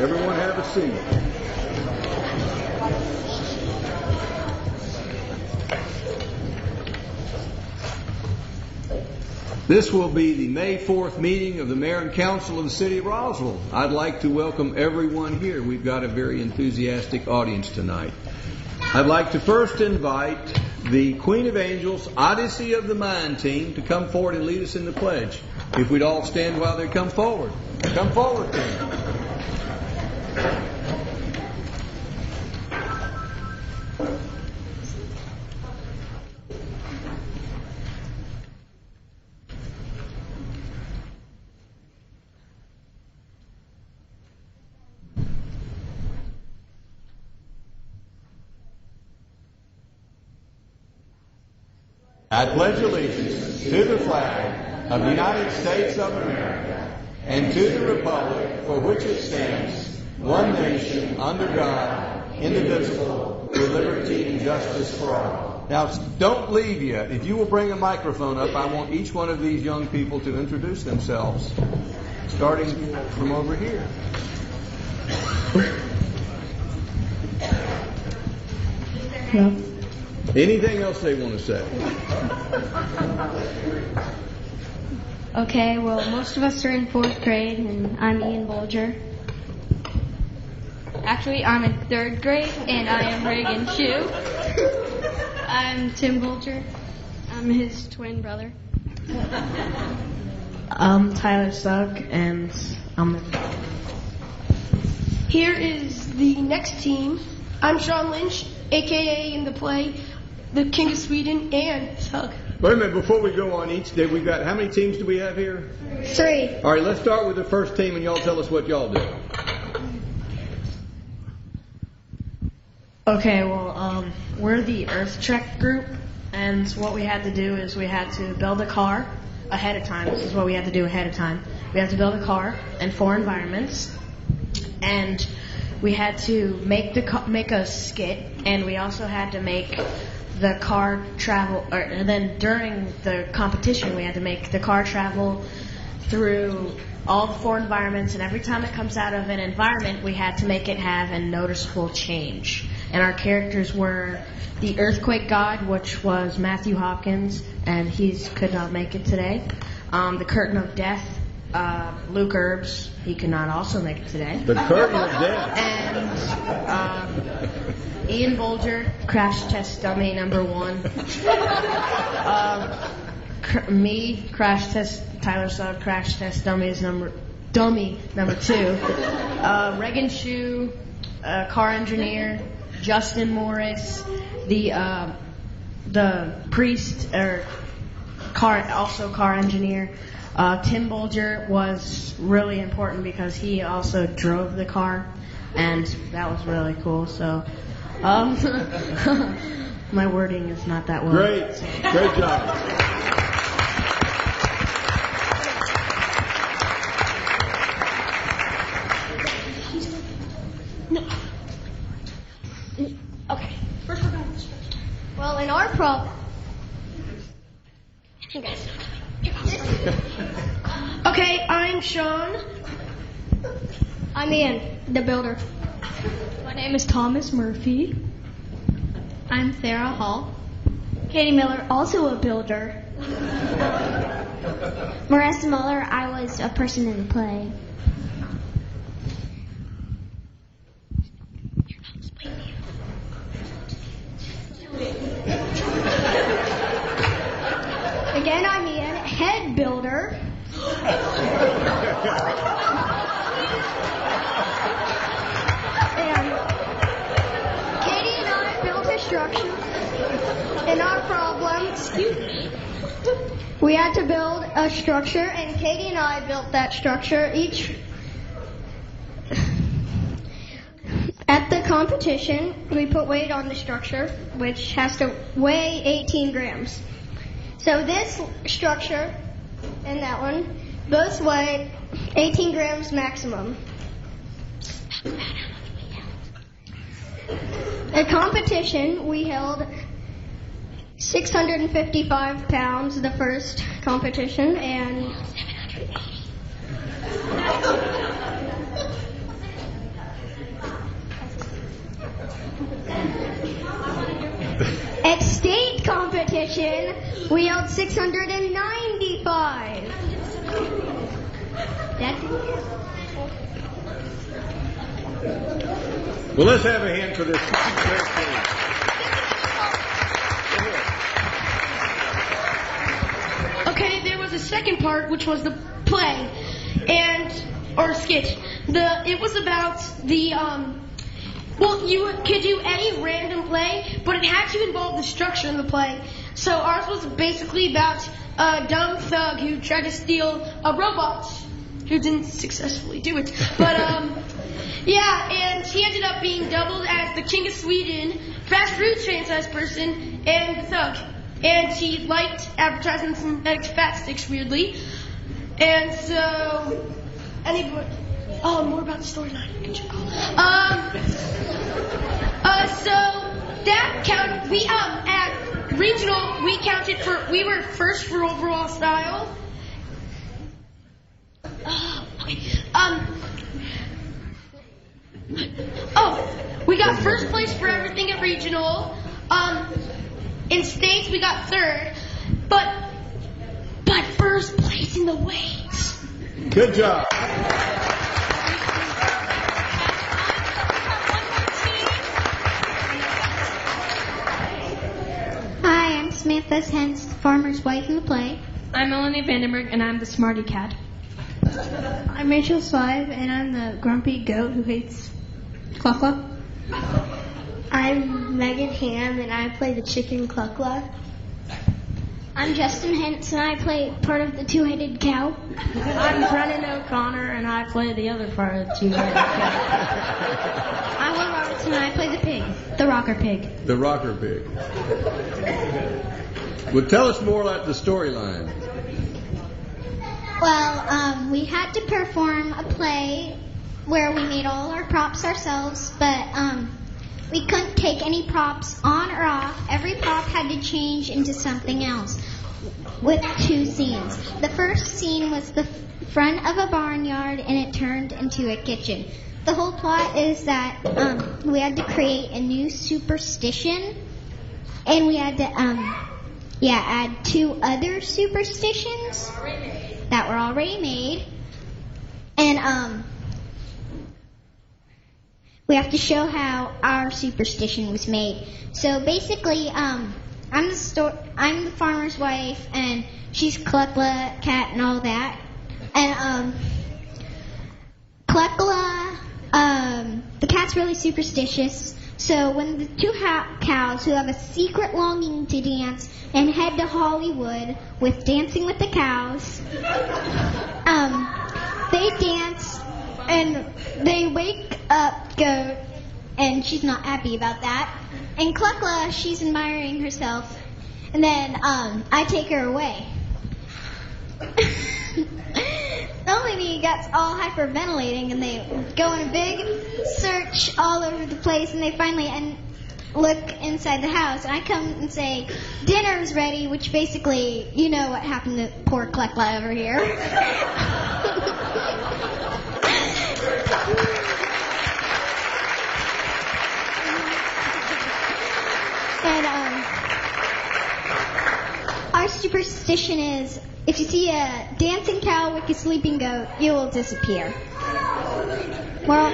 Everyone have a seat. This will be the May 4th meeting of the Mayor and Council of the City of Roswell. I'd like to welcome everyone here. We've got a very enthusiastic audience tonight. I'd like to first invite the Queen of Angels, Odyssey of the Mind team, to come forward and lead us in the pledge. If we'd all stand while they come forward. Come forward, team. I pledge allegiance to the flag of the United States of America and to the republic for which it stands, one nation, under God, indivisible, with liberty and justice for all. Now, don't leave yet. If you will bring a microphone up, I want each one of these young people to introduce themselves, starting from over here. Hello. Anything else they want to say? Okay, well, most of us are in 4th grade, and I'm Ian Bolger. Actually, I'm in 3rd grade, and I am Reagan Shue. I'm Tim Bolger. I'm his twin brother. I'm Tyler Sugg, and I'm Here is the next team. I'm Sean Lynch, a.k.a. in the play The King of Sweden, and Sugg. Wait a minute, before we go on each day, we've got, how many teams do we have here? 3. All right, let's start with the first team, and y'all tell us what y'all do. Okay, well, we're the Earth Trek group, and what we had to do is we had to build a car ahead of time. This is what we had to do ahead of time. We had to build a car in 4 environments, and we had to make a skit, and we also had to make the car travel, and then during the competition we had to make the car travel through all the 4 environments, and every time it comes out of an environment we had to make it have a noticeable change. And our characters were the Earthquake God, which was Matthew Hopkins, and he could not make it today. The Curtain of Death, Luke Herbs, he could not also make it today. The Curtain of Death. And Ian Bolger, Crash Test Dummy number 1. Me, Crash Test, Tyler Sugg, Crash Test Dummy number 2. Reagan Shue, car engineer. Justin Morris, the priest, car engineer. Tim Bolger was really important because he also drove the car, and that was really cool. So, my wording is not that well. Great job. Okay, first we're going to well, in our problem. Okay, I'm Sean. I'm Ian, the builder. My name is Thomas Murphy. I'm Sarah Hall. Katie Miller, also a builder. Marissa Muller, I was a person in the play. Again, I'm Ian, head builder. And Katie and I built a structure. And our problem, we had to build a structure, and Katie and I built that structure. Each at the competition, we put weight on the structure, which has to weigh 18 grams. So this structure and that one both weigh 18 grams maximum. At competition, we held 655 pounds the first competition, and At state competition, we held 695. That's it. Well, let's have a hand for this great team. Okay, there was a second part, which was the play, or skit. It was about the, well, you could do any random play, but it had to involve the structure of the play. So ours was basically about a dumb thug who tried to steal a robot, who didn't successfully do it. But, yeah, and he ended up being doubled as the King of Sweden, fast food franchise person, and the thug. And he liked advertisements and fat sticks, weirdly. And so, more about the storyline. Good job. So that count. We at regional we counted we were first for overall style. We got first place for everything at regional. In states we got third, but first place in the weights. Good job. Hi, I'm Samantha Hens, the farmer's wife in the play. I'm Melanie Vandenberg, and I'm the smarty cat. I'm Rachel Slive, and I'm the grumpy goat who hates Cluck Cluck. I'm Megan Ham, and I play the chicken Cluck Cluck. I'm Justin Hentz, and I play part of the two-headed cow. I'm Brennan O'Connor, and I play the other part of the two-headed cat. I'm Will Robertson, and I play the pig, the rocker pig. The rocker pig. Well, tell us more about the storyline. Well, we had to perform a play where we made all our props ourselves, but we couldn't take any props on or off. Every prop had to change into something else with two scenes. The first scene was the front of a barnyard, and it turned into a kitchen. The whole plot is that we had to create a new superstition, and we had to add two other superstitions that were already made, and we have to show how our superstition was made. So basically, I'm the farmer's wife, and she's Cluckla, cat, and all that. And Cluckla, the cat's really superstitious. So when the two cows who have a secret longing to dance and head to Hollywood with Dancing with the Cows, they dance and they wake up Goat, and she's not happy about that. And Cluckla, she's admiring herself, and then I take her away. The only lady gets all hyperventilating, and they go on a big search all over the place, and they finally look inside the house. And I come and say, dinner's ready, which basically, you know what happened to poor Cluckla over here. And our superstition is, if you see a dancing cow with a sleeping goat, you will disappear. Well,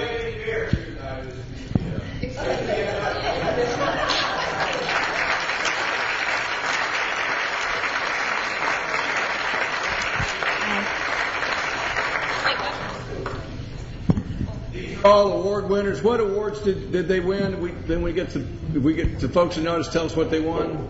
All award winners. What awards did they win? We get to folks who know us tell us what they won.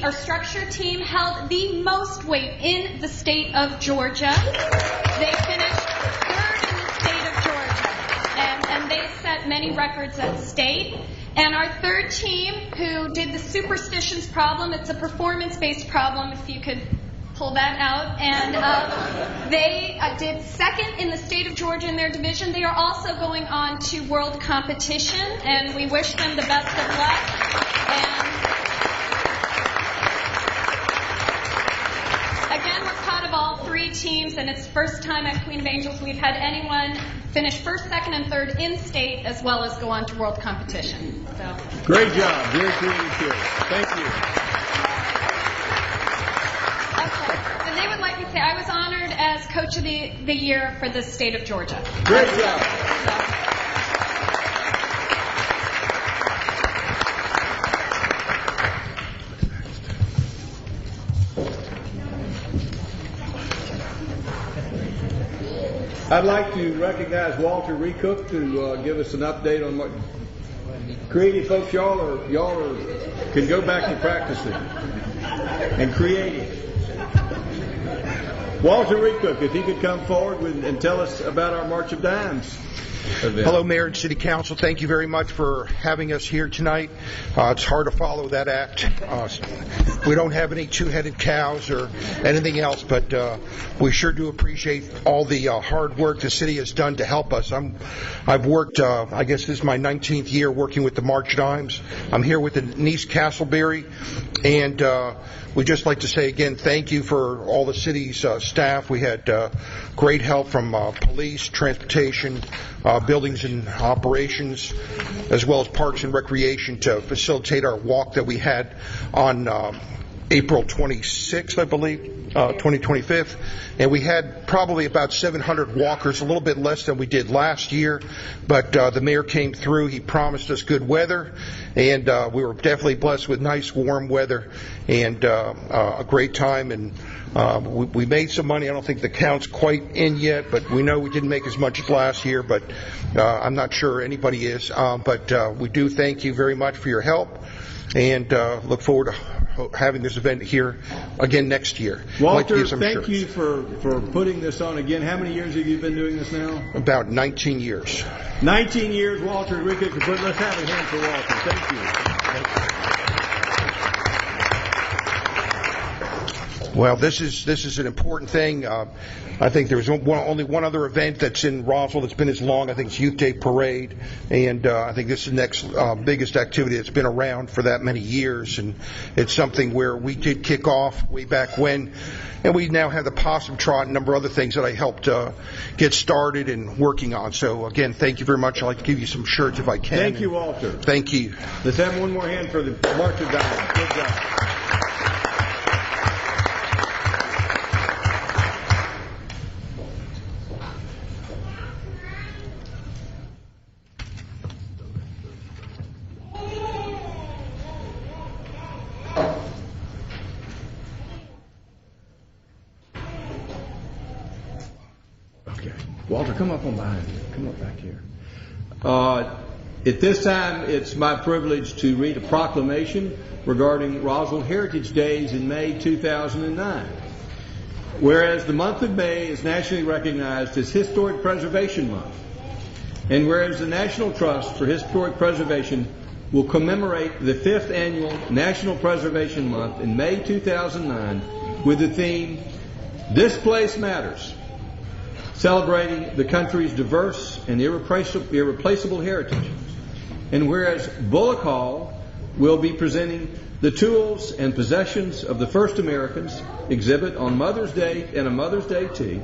Our structure team held the most weight in the state of Georgia. They finished third in the state of Georgia, and they set many records at state. And our third team, who did the superstitions problem, it's a performance-based problem, if you could pull that out, and they did second in the state of Georgia in their division. They are also going on to world competition, and we wish them the best of luck. And again, we're proud of all three teams, and it's the first time at Queen of Angels we've had anyone finish first, second, and third in state, as well as go on to world competition. So. Great job. Very creative. Thank you. Okay. And they would like me to say I was honored as Coach of the Year for the state of Georgia. Great job. I'd like to recognize Walter Recook to give us an update on what creative folks y'all are can go back to practicing and creating. Walter Recook, if he could come forward and tell us about our March of Dimes event. Hello, Mayor and City Council. Thank you very much for having us here tonight. It's hard to follow that act. We don't have any two-headed cows or anything else, but we sure do appreciate all the hard work the city has done to help us. I've worked, I guess this is my 19th year working with the March Dimes. I'm here with Denise Castleberry, and we'd just like to say again thank you for all the city's staff. We had great help from police, transportation, buildings and operations, as well as parks and recreation to facilitate our walk that we had on April 26th, I believe, 2025. And we had probably about 700 walkers, a little bit less than we did last year. But the mayor came through. He promised us good weather. And we were definitely blessed with nice, warm weather and a great time. And we made some money. I don't think the count's quite in yet, but we know we didn't make as much as last year. But I'm not sure anybody is. But we do thank you very much for your help and look forward to having this event here again next year. Walter, thank you for putting this on again. How many years have you been doing this now? About 19 years. 19 years, Walter Rickett. Let's have a hand for Walter. Thank you. Well, this is an important thing. I think there's only one other event that's in Roswell that's been as long. I think it's Youth Day Parade, and I think this is the next biggest activity that's been around for that many years, and it's something where we did kick off way back when, and we now have the Possum Trot and a number of other things that I helped get started and working on. So, again, thank you very much. I'd like to give you some shirts if I can. Thank you, Walter. Thank you. Let's have one more hand for the March of Dimes. Good job. Walter, come up on behind you. Come up back here. At this time, it's my privilege to read a proclamation regarding Roswell Heritage Days in May 2009. Whereas the month of May is nationally recognized as Historic Preservation Month, and whereas the National Trust for Historic Preservation will commemorate the 5th Annual National Preservation Month in May 2009 with the theme, This Place Matters, celebrating the country's diverse and irreplaceable heritage. And whereas Bullock Hall will be presenting the tools and possessions of the first Americans exhibit on Mother's Day and a Mother's Day tea.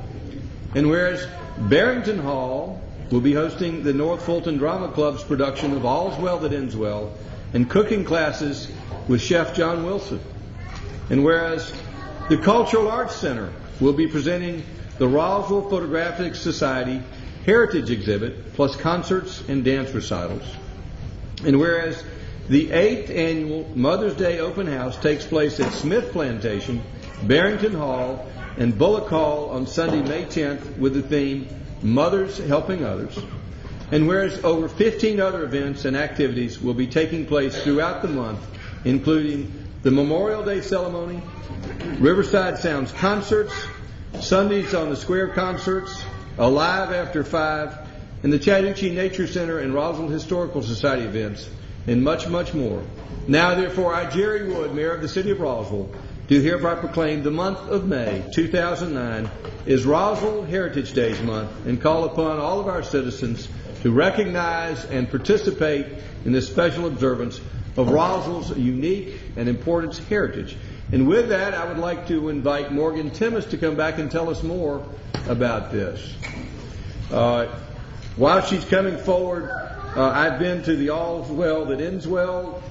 And whereas Barrington Hall will be hosting the North Fulton Drama Club's production of All's Well That Ends Well and cooking classes with Chef John Wilson. And whereas the Cultural Arts Center will be presenting the Roswell Photographic Society Heritage Exhibit, plus concerts and dance recitals. And whereas the 8th Annual Mother's Day Open House takes place at Smith Plantation, Barrington Hall, and Bullock Hall on Sunday, May 10th with the theme, Mothers Helping Others. And whereas over 15 other events and activities will be taking place throughout the month, including the Memorial Day ceremony, Riverside Sounds concerts, Sundays on the Square concerts, Alive After 5, and the Chattahoochee Nature Center and Roswell Historical Society events. and much, much more. Now, therefore, I, Jerry Wood, Mayor of the City of Roswell, do hereby proclaim the month of May 2009 is Roswell Heritage Days Month and call upon all of our citizens to recognize and participate in this special observance of Roswell's unique and important heritage. And with that, I would like to invite Morgan Timmis to come back and tell us more about this. While she's coming forward, I've been to the All's Well That Ends Well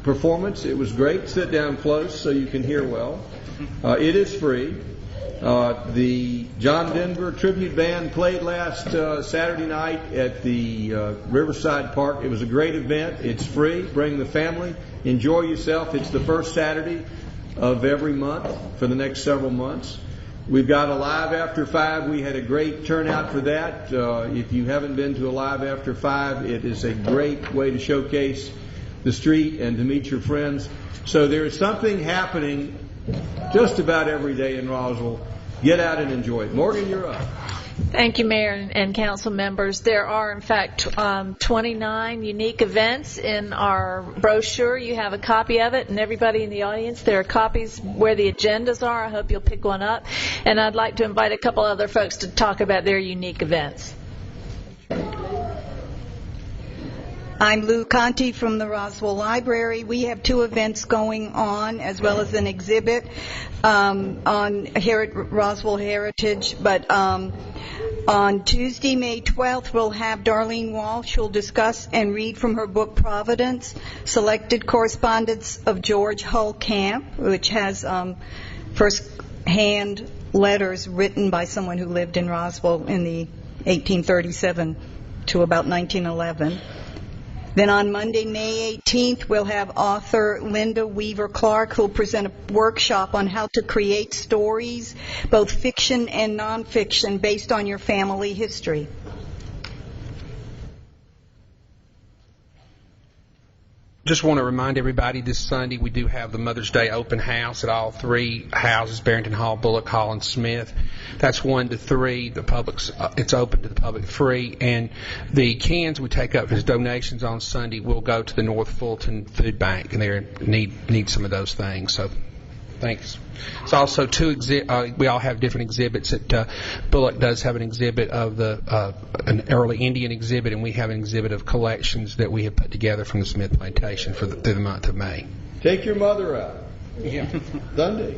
performance. It was great. Sit down close so you can hear well. It is free. The John Denver Tribute Band played last Saturday night at the Riverside Park. It was a great event. It's free. Bring the family. Enjoy yourself. It's the first Saturday of every month for the next several months. We've got a Live After 5. We had a great turnout for that. If you haven't been to a Live After 5, it is a great way to showcase the street and to meet your friends. So there is something happening just about every day in Roswell. Get out and enjoy it. Morgan, you're up. Thank you, Mayor and council members. There are, in fact, 29 unique events in our brochure. You have a copy of it, and everybody in the audience, there are copies where the agendas are. I hope you'll pick one up. And I'd like to invite a couple other folks to talk about their unique events. I'm Lou Conti from the Roswell Library. We have 2 events going on, as well as an exhibit on Roswell Heritage. But on Tuesday, May 12th, we'll have Darlene Walsh, who'll discuss and read from her book Providence, Selected Correspondence of George Hull Camp, which has first-hand letters written by someone who lived in Roswell in the 1837 to about 1911. Then on Monday, May 18th, we'll have author Linda Weaver Clark, who will present a workshop on how to create stories, both fiction and nonfiction, based on your family history. Just want to remind everybody this Sunday we do have the Mother's Day open house at all 3 houses, Barrington Hall, Bullock Hall, and Smith. That's 1 to 3. It's open to the public free. And the cans we take up as donations on Sunday will go to the North Fulton Food Bank, and they need some of those things. So thanks. It's also 2 we all have different exhibits. Bullock does have an exhibit of an early Indian exhibit, and we have an exhibit of collections that we have put together from the Smith Plantation through the month of May. Take your mother out. Yeah. Dundee.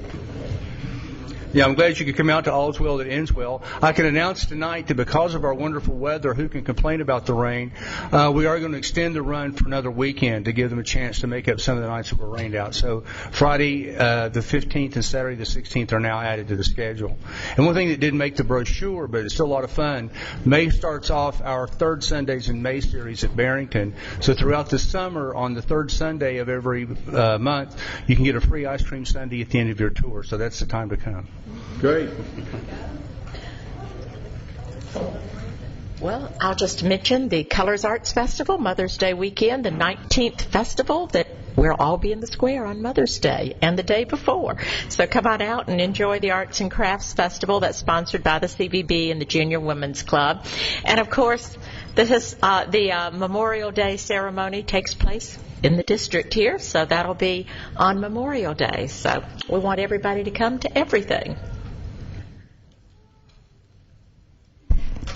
Yeah, I'm glad you could come out to All's Well That Ends Well. I can announce tonight that because of our wonderful weather, who can complain about the rain, we are going to extend the run for another weekend to give them a chance to make up some of the nights that were rained out. So Friday the 15th and Saturday the 16th are now added to the schedule. And one thing that didn't make the brochure, but it's still a lot of fun, May starts off our 3rd Sundays in May series at Barrington. So throughout the summer, on the 3rd Sunday of every month, you can get a free ice cream sundae at the end of your tour. So that's the time to come. Great. Well, I'll just mention the Colors Arts Festival, Mother's Day weekend, the 19th festival that we'll all be in the square on Mother's Day and the day before. So come on out and enjoy the Arts and Crafts Festival that's sponsored by the CVB and the Junior Women's Club. And, of course, the Memorial Day ceremony takes place in the district here, so that'll be on Memorial Day. So we want everybody to come to everything.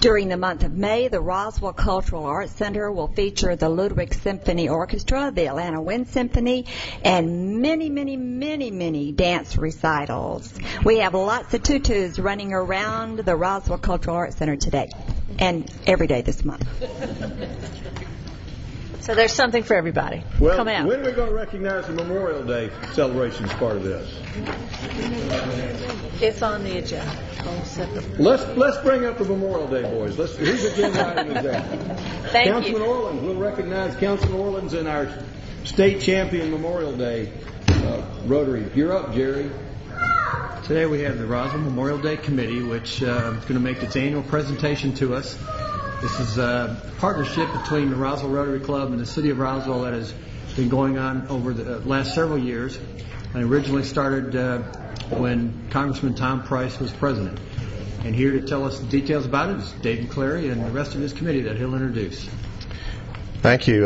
During the month of May, the Roswell Cultural Arts Center will feature the Ludwig Symphony Orchestra, the Atlanta Wind Symphony, and many, many, many, many dance recitals. We have lots of tutus running around the Roswell Cultural Arts Center today and every day this month. So there's something for everybody. Well, come out. When are we going to recognize the Memorial Day celebration as part of this? It's on the agenda. Let's bring up the Memorial Day, boys. Whose agenda item is that? Thank Councilman you. Orland. We'll recognize Councilman Orland's in our state champion Memorial Day Rotary. You're up, Jerry. Today we have the Roswell Memorial Day Committee, which is going to make its annual presentation to us. This is a partnership between the Roswell Rotary Club and the City of Roswell that has been going on over the last several years. And originally started when Congressman Tom Price was president. And here to tell us the details about it is David Clary and the rest of his committee that he'll introduce. Thank you,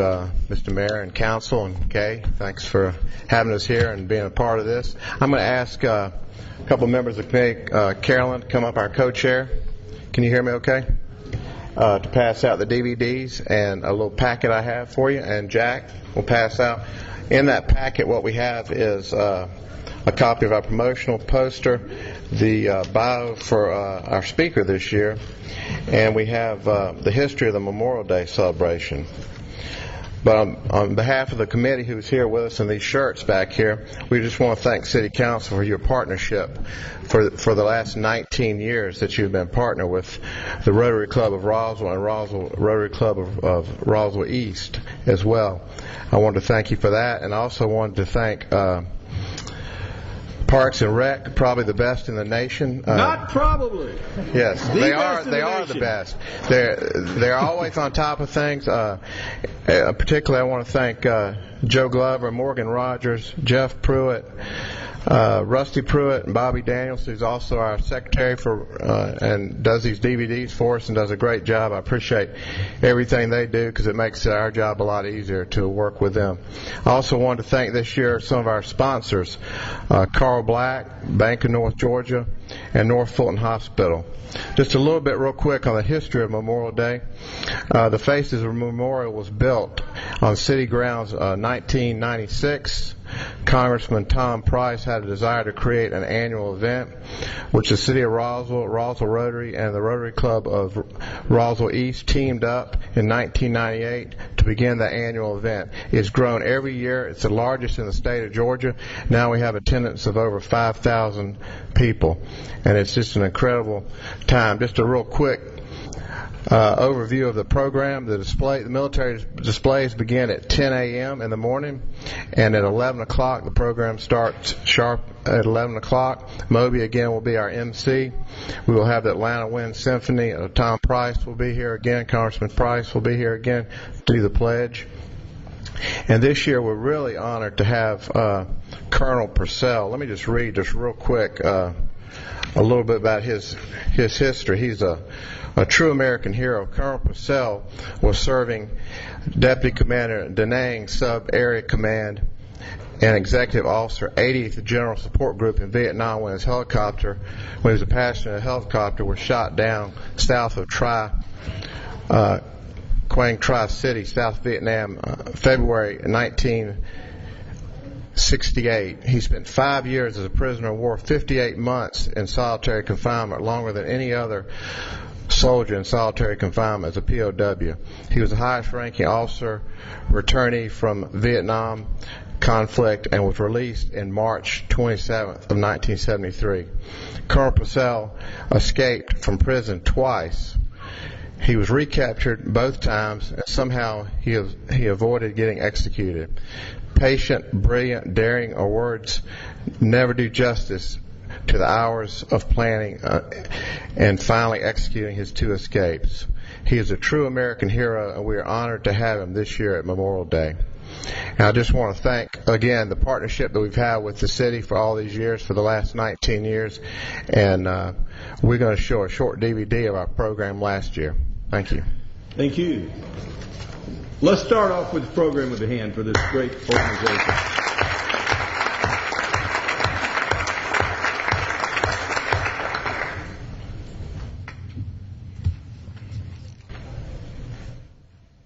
Mr. Mayor and Council and Kay. Thanks for having us here and being a part of this. I'm going to ask a couple of members of the committee, Carolyn, to come up, our co-chair. Can you hear me okay? To pass out the DVDs and a little packet I have for you, and Jack will pass out. In that packet, what we have is a copy of our promotional poster, the bio for our speaker this year, and we have the history of the Memorial Day celebration. But on behalf of the committee who's here with us in these shirts back here, we just want to thank City Council for your partnership for the last 19 years that you've been partnered with the Rotary Club of Roswell and Rotary Club of Roswell East as well. I wanted to thank you for that, and I also wanted to thank Parks and Rec, probably the best in the nation. Not probably. Yes, they are the best. They're always on top of things. Particularly, I want to thank Joe Glover, Morgan Rogers, Jeff Pruitt, Rusty Pruitt, and Bobby Daniels, who's also our secretary and does these DVDs for us and does a great job. I appreciate everything they do because it makes our job a lot easier to work with them. I also wanted to thank this year some of our sponsors, Carl Black, Bank of North Georgia, and North Fulton Hospital. Just a little bit real quick on the history of Memorial Day. The Faces of Memorial was built on city grounds 1996. Congressman Tom Price had a desire to create an annual event, which the City of Roswell, Roswell Rotary, and the Rotary Club of Roswell East teamed up in 1998 to begin the annual event. It's grown every year. It's the largest in the state of Georgia. Now we have attendance of over 5,000 people, and it's just an incredible time. Just a real quick overview of the program. The military displays begin at 10 a.m. in the morning, and at 11 o'clock the program starts sharp at 11 o'clock. Moby again will be our MC. We will have the Atlanta Wind Symphony. Tom Price will be here again. Congressman Price will be here again to do the pledge. And this year we're really honored to have Colonel Purcell. Let me just read just real quick a little bit about his history. He's a true American hero. Colonel Purcell was serving Deputy Commander in Da Nang Sub-Area Command and Executive Officer, 80th General Support Group in Vietnam when he was a passenger in a helicopter, was shot down south of Quang Tri City, South Vietnam, February 1968. He spent 5 years as a prisoner of war, 58 months in solitary confinement, longer than any other soldier in solitary confinement as a POW. He was the highest ranking officer returnee from Vietnam conflict and was released in March 27th of 1973. Colonel Purcell escaped from prison twice. He was recaptured both times, and somehow he avoided getting executed. Patient, brilliant, daring are words never do justice to the hours of planning and finally executing his two escapes. He is a true American hero, and we are honored to have him this year at Memorial Day. And I just want to thank, again, the partnership that we've had with the city for all these years, for the last 19 years, and we're going to show a short DVD of our program last year. Thank you. Thank you. Let's start off with the program with a hand for this great organization.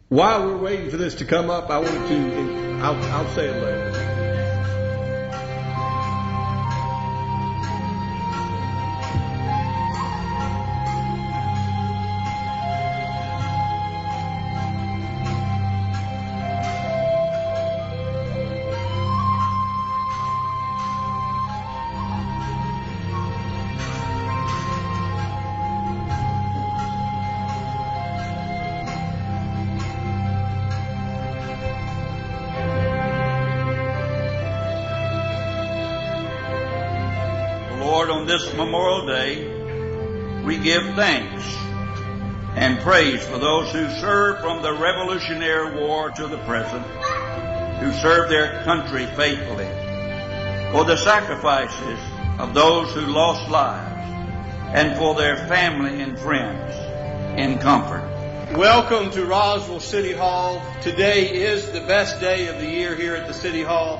While we're waiting for this to come up, I'll say it later. On this Memorial Day, we give thanks and praise for those who served from the Revolutionary War to the present, who served their country faithfully, for the sacrifices of those who lost lives, and for their family and friends in comfort. Welcome to Roswell City Hall. Today is the best day of the year here at the City Hall.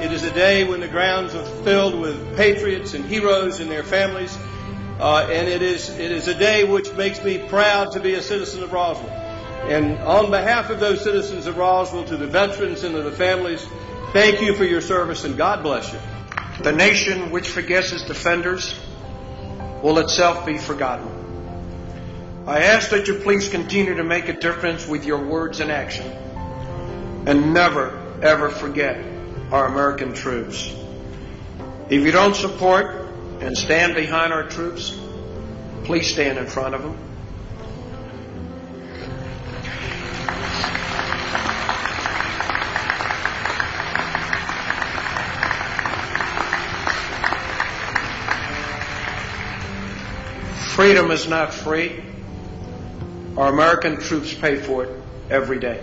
It is a day when the grounds are filled with patriots and heroes and their families. And it is a day which makes me proud to be a citizen of Roswell. And on behalf of those citizens of Roswell, to the veterans and to the families, thank you for your service and God bless you. The nation which forgets its defenders will itself be forgotten. I ask that you please continue to make a difference with your words and action, and never, ever forget our American troops. If you don't support and stand behind our troops, please stand in front of them. Freedom is not free. Our American troops pay for it every day.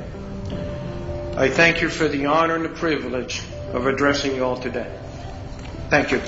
I thank you for the honor and the privilege of addressing you all today. Thank you.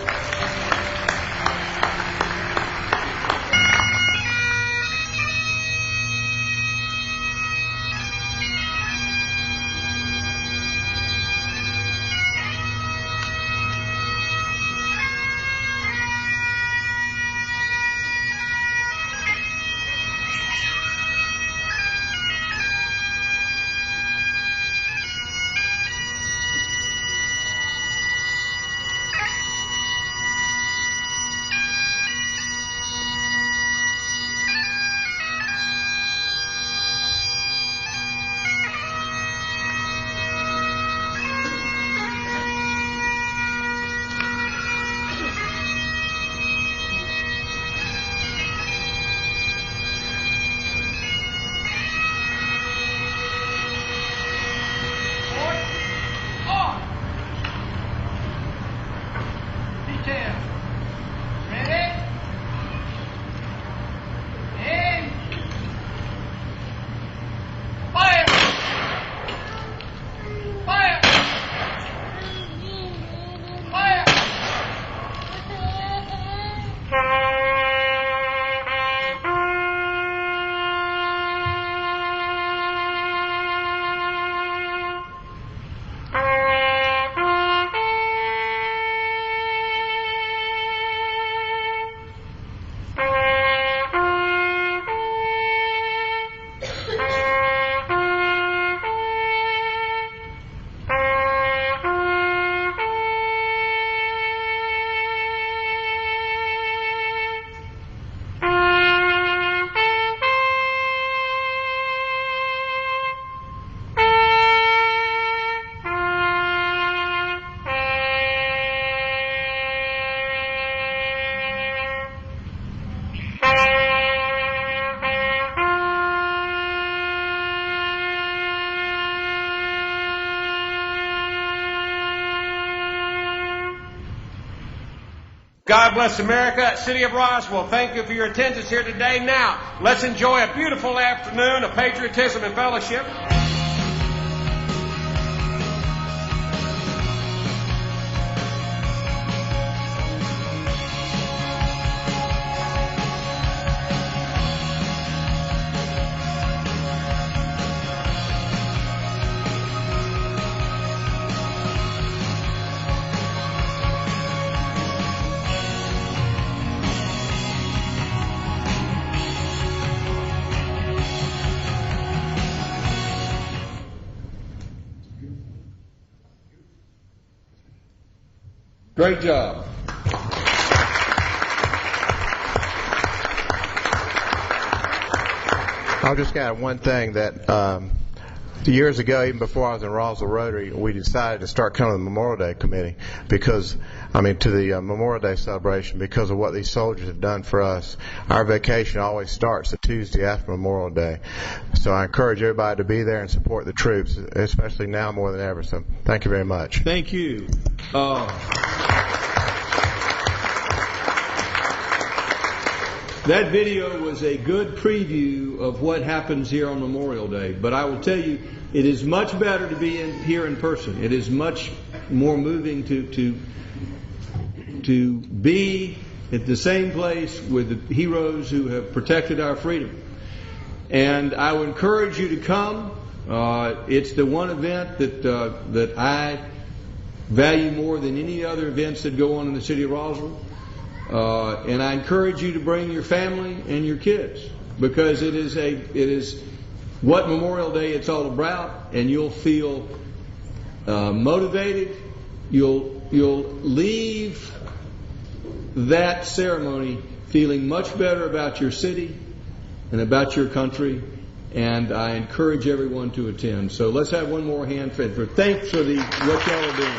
God bless America, City of Roswell. Thank you for your attendance here today. Now, let's enjoy a beautiful afternoon of patriotism and fellowship. Great job. I'll just add one thing that years ago, even before I was in Roswell Rotary, we decided to start coming to the Memorial Day Committee to the Memorial Day celebration because of what these soldiers have done for us. Our vacation always starts the Tuesday after Memorial Day. So I encourage everybody to be there and support the troops, especially now more than ever. So thank you very much. Thank you. That video was a good preview of what happens here on Memorial Day. But I will tell you, it is much better to be here in person. It is much more moving to be at the same place with the heroes who have protected our freedom. and I would encourage you to come. It's the one event that I value more than any other events that go on in the city of Roswell. And I encourage you to bring your family and your kids, because it is what Memorial Day it's all about, and you'll feel motivated. You'll leave that ceremony feeling much better about your city and about your country, and I encourage everyone to attend. So let's have one more hand for thanks for what y'all are doing.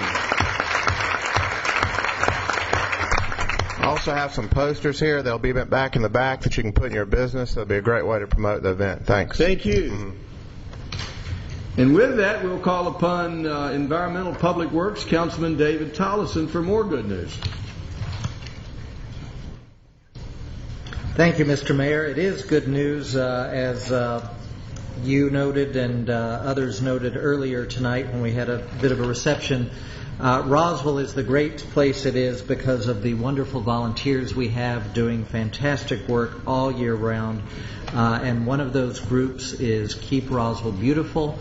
I also have some posters here. They'll be back in the back that you can put in your business. That'll be a great way to promote the event. Thanks. Thank you. Mm-hmm. And with that, we'll call upon Environmental Public Works Councilman David Tollison for more good news. Thank you, Mr. Mayor. It is good news, as you noted and others noted earlier tonight when we had a bit of a reception. Roswell is the great place it is because of the wonderful volunteers we have doing fantastic work all year round. And one of those groups is Keep Roswell Beautiful.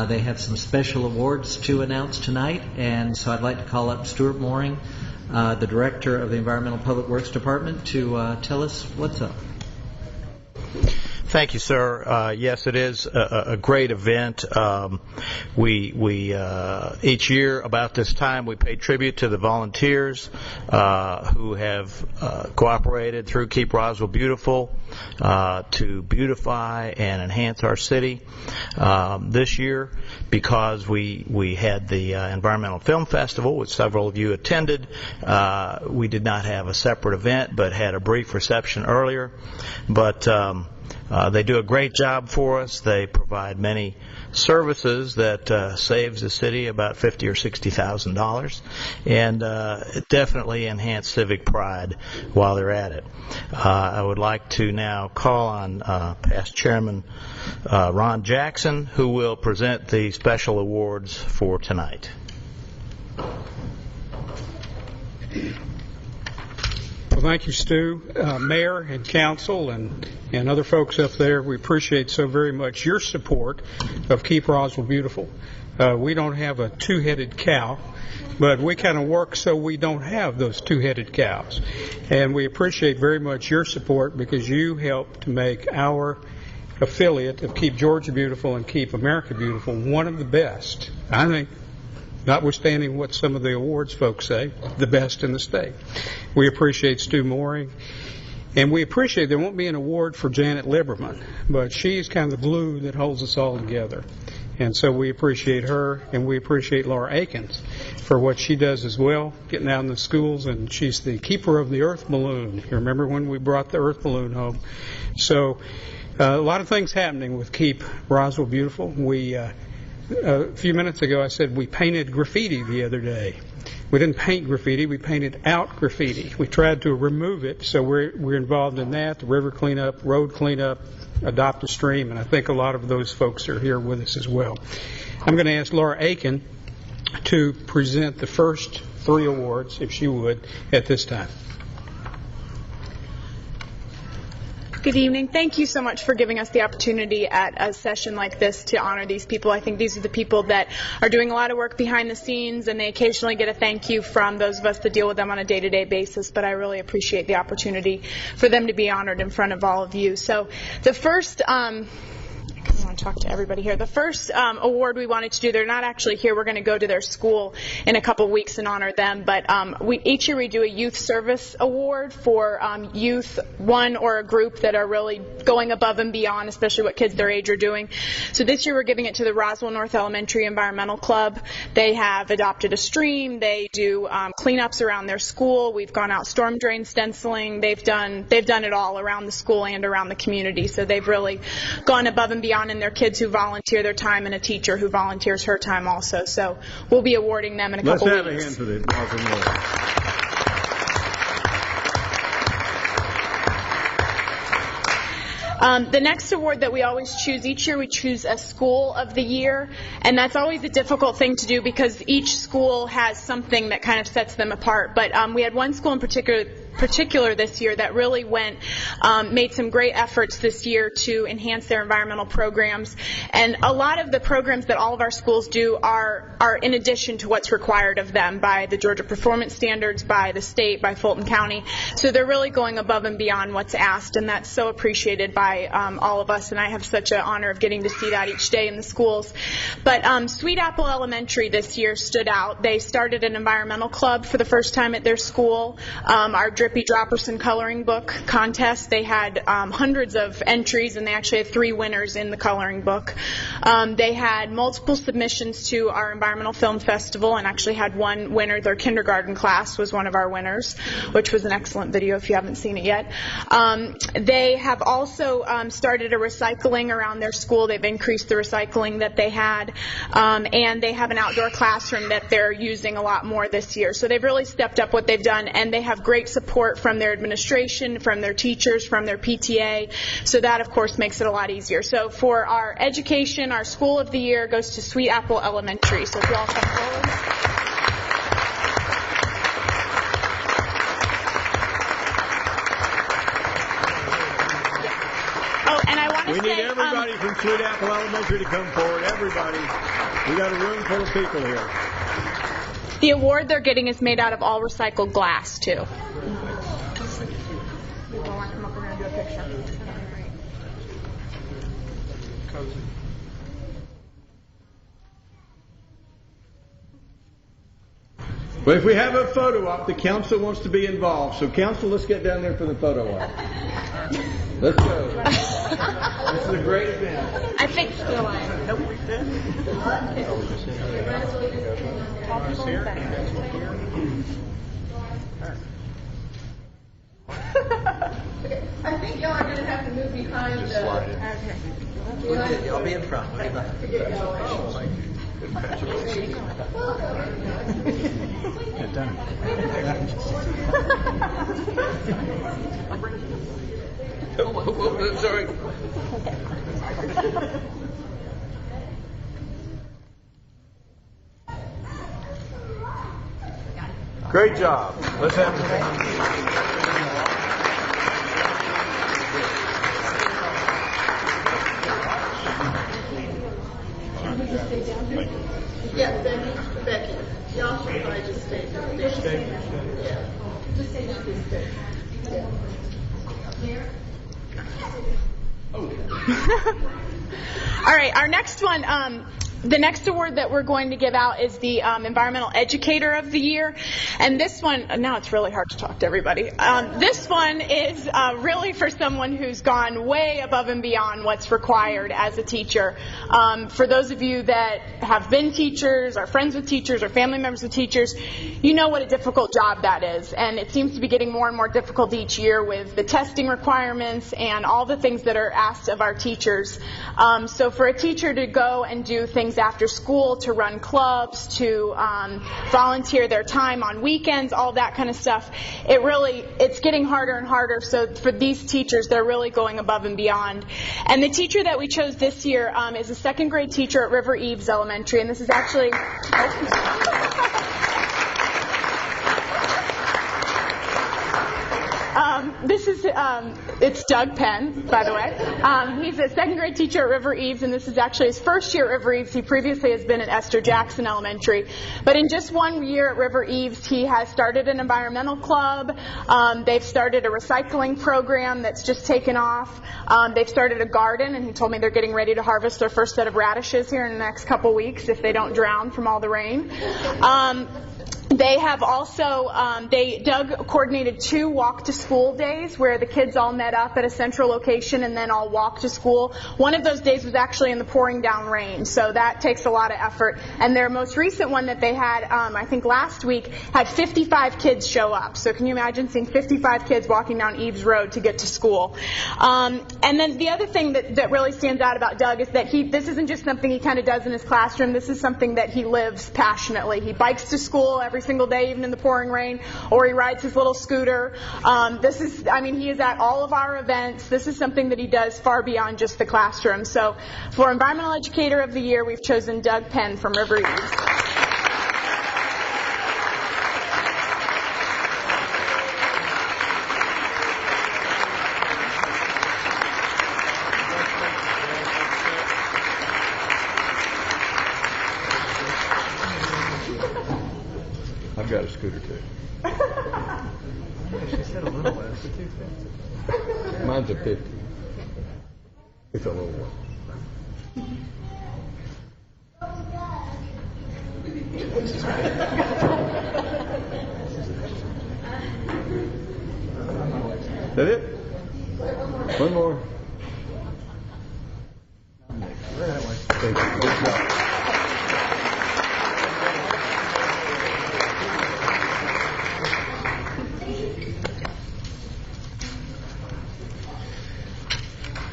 They have some special awards to announce tonight, and so I'd like to call up Stuart Mooring, the Director of the Environmental Public Works Department, to tell us what's up. Thank you, sir. Yes, it is a great event. We each year about this time we pay tribute to the volunteers who have cooperated through Keep Roswell Beautiful to beautify and enhance our city. This year, because we had the Environmental Film Festival, which several of you attended, we did not have a separate event, but had a brief reception earlier. But they do a great job for us. They provide many services that saves the city about $50,000 or $60,000, and it definitely enhance civic pride while they're at it. I would like to now call on past Chairman Ron Jackson, who will present the special awards for tonight. Well, thank you, Stu, Mayor and Council and other folks up there. We appreciate so very much your support of Keep Roswell Beautiful. We don't have a two-headed cow, but we kind of work so we don't have those two-headed cows. And we appreciate very much your support because you help to make our affiliate of Keep Georgia Beautiful and Keep America Beautiful one of the best, I think, notwithstanding what some of the awards folks say, the best in the state. We appreciate Stu Mooring, and we appreciate there won't be an award for Janet Lieberman, but she's kind of the glue that holds us all together. And so we appreciate her, and we appreciate Laura Akins for what she does as well, getting out in the schools, and she's the keeper of the Earth balloon. You remember when we brought the Earth balloon home? So a lot of things happening with Keep Roswell Beautiful. A few minutes ago I said we painted graffiti the other day. We didn't paint graffiti, we painted out graffiti. We tried to remove it, so we're involved in that, the river cleanup, road cleanup, Adopt a Stream, and I think a lot of those folks are here with us as well. I'm going to ask Laura Aiken to present the first three awards, if she would, at this time. Good evening. Thank you so much for giving us the opportunity at a session like this to honor these people. I think these are the people that are doing a lot of work behind the scenes, and they occasionally get a thank you from those of us that deal with them on a day-to-day basis, but I really appreciate the opportunity for them to be honored in front of all of you. So the first I want to talk to everybody here. The first award we wanted to do, they're not actually here. We're going to go to their school in a couple weeks and honor them. But each year we do a youth service award for youth, one or a group that are really going above and beyond, especially what kids their age are doing. So this year we're giving it to the Roswell North Elementary Environmental Club. They have adopted a stream. They do cleanups around their school. We've gone out storm drain stenciling. They've done it all around the school and around the community. So they've really gone above and beyond, and their kids who volunteer their time and a teacher who volunteers her time also. So we'll be awarding them in a couple weeks. Let's have a hand for the Roswell North. The next award that we always choose, each year we choose a school of the year, and that's always a difficult thing to do because each school has something that kind of sets them apart. But we had one school in particular particular this year that really made some great efforts this year to enhance their environmental programs. And a lot of the programs that all of our schools do are in addition to what's required of them by the Georgia Performance Standards, by the state, by Fulton County. So they're really going above and beyond what's asked, and that's so appreciated by all of us, and I have such an honor of getting to see that each day in the schools. But Sweet Apple Elementary this year stood out. They started an environmental club for the first time at their school. Our Drippy Dropperson coloring book contest, they had hundreds of entries, and they actually had 3 winners in the coloring book. They had multiple submissions to our Environmental Film Festival and actually had one winner. Their kindergarten class was one of our winners, which was an excellent video if you haven't seen it yet. They have also started a recycling around their school. They've increased the recycling that they had, and they have an outdoor classroom that they're using a lot more this year. So they've really stepped up what they've done, and they have great support from their administration, from their teachers, from their PTA. So that, of course, makes it a lot easier. So for our education, our School of the Year goes to Sweet Apple Elementary. So if you all come forward. We need everybody from Sweet Apple Elementary to come forward. Everybody. We got a room full of people here. The award they're getting is made out of all recycled glass, too. But if we have a photo op, the council wants to be involved. So, council, let's get down there for the photo op. Let's go. This is a great event. I think still I am. Nope. I think y'all are going to have to move behind the... Okay. I'll be in front. Get done. Sorry. Great job. Let's have a Yeah, Becky. Y'all should probably just stay there. Yeah. Just stay down here. Yeah. All right, our next one, the next award that we're going to give out is the Environmental Educator of the Year. And this one, now it's really hard to talk to everybody. This one is really for someone who's gone way above and beyond what's required as a teacher. For those of you that have been teachers, are friends with teachers, or family members of teachers, you know what a difficult job that is. And it seems to be getting more and more difficult each year with the testing requirements and all the things that are asked of our teachers. So for a teacher to go and do things after school, to run clubs, to volunteer their time on weekends, all that kind of stuff, it's getting harder and harder. So for these teachers, they're really going above and beyond. And the teacher that we chose this year is a second grade teacher at River Eves Elementary, and this is actually... It's Doug Penn, by the way. He's a second grade teacher at River Eves, and this is actually his first year at River Eves. He previously has been at Esther Jackson Elementary. But in just 1 year at River Eves, he has started an environmental club. They've started a recycling program that's just taken off. They've started a garden, and he told me they're getting ready to harvest their first set of radishes here in the next couple weeks if they don't drown from all the rain. They have also, Doug coordinated 2 walk-to-school days where the kids all met up at a central location and then all walked to school. One of those days was actually in the pouring down rain, so that takes a lot of effort. And their most recent one that they had, I think last week, had 55 kids show up. So can you imagine seeing 55 kids walking down Eves Road to get to school? And then the other thing that really stands out about Doug is that this isn't just something he kind of does in his classroom. This is something that he lives passionately. He bikes to school every single day, even in the pouring rain, or he rides his little scooter. He is at all of our events. This is something that he does far beyond just the classroom. So for Environmental Educator of the Year, we've chosen Doug Penn from River Eves. I've got a scooter too. She said a little less, but 250. Mine's a 50. It's a little one. Is that it? One more. Thank you. Good job.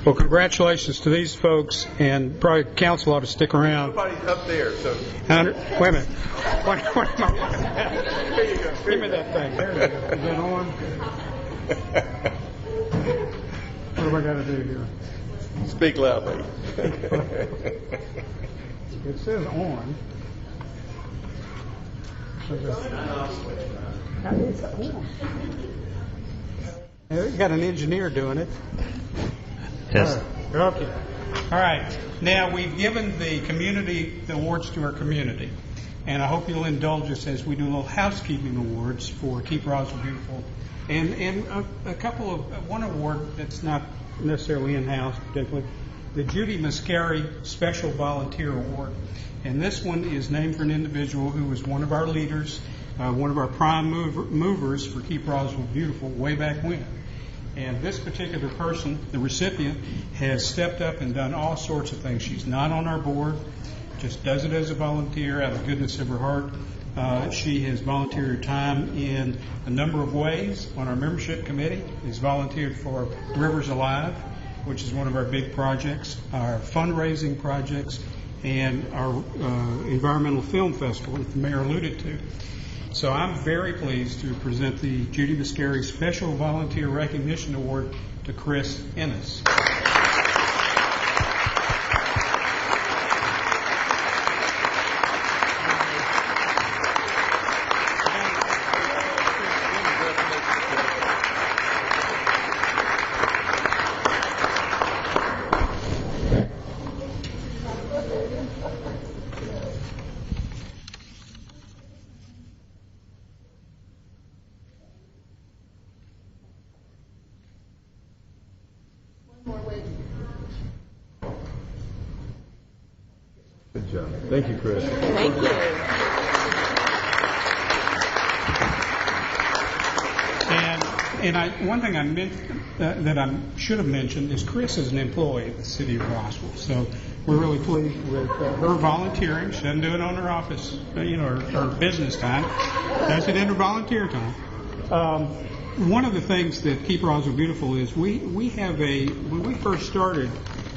Well, congratulations to these folks, and probably council ought to stick around. Nobody's up there, so. Wait a minute. What am I? Here you go. Give me that thing. There it is. Is that on? What do I got to do here? Speak loudly. It says on. It's on. You got an engineer doing it. Yes. Okay. All right. Now, we've given the community the awards to our community, and I hope you'll indulge us as we do a little housekeeping awards for Keep Roswell Beautiful, and a couple of one award that's not necessarily in-house particularly, the Judy Mascari Special Volunteer Award, and this one is named for an individual who was one of our leaders, one of our prime movers for Keep Roswell Beautiful way back when. And this particular person, the recipient, has stepped up and done all sorts of things. She's not on our board, just does it as a volunteer out of the goodness of her heart. She has volunteered time in a number of ways on our membership committee. Has volunteered for Rivers Alive, which is one of our big projects, our fundraising projects, and our environmental film festival that the mayor alluded to. So I'm very pleased to present the Judy Mascari Special Volunteer Recognition Award to Chris Ennis. Good job. Thank you, Chris. Thank you. And one thing I meant that I should have mentioned is Chris is an employee of the city of Roswell, so we're really pleased with her volunteering. She doesn't do it on her office, her business time. Does it in her volunteer time. One of the things that Keep Roswell Beautiful is we have when we first started,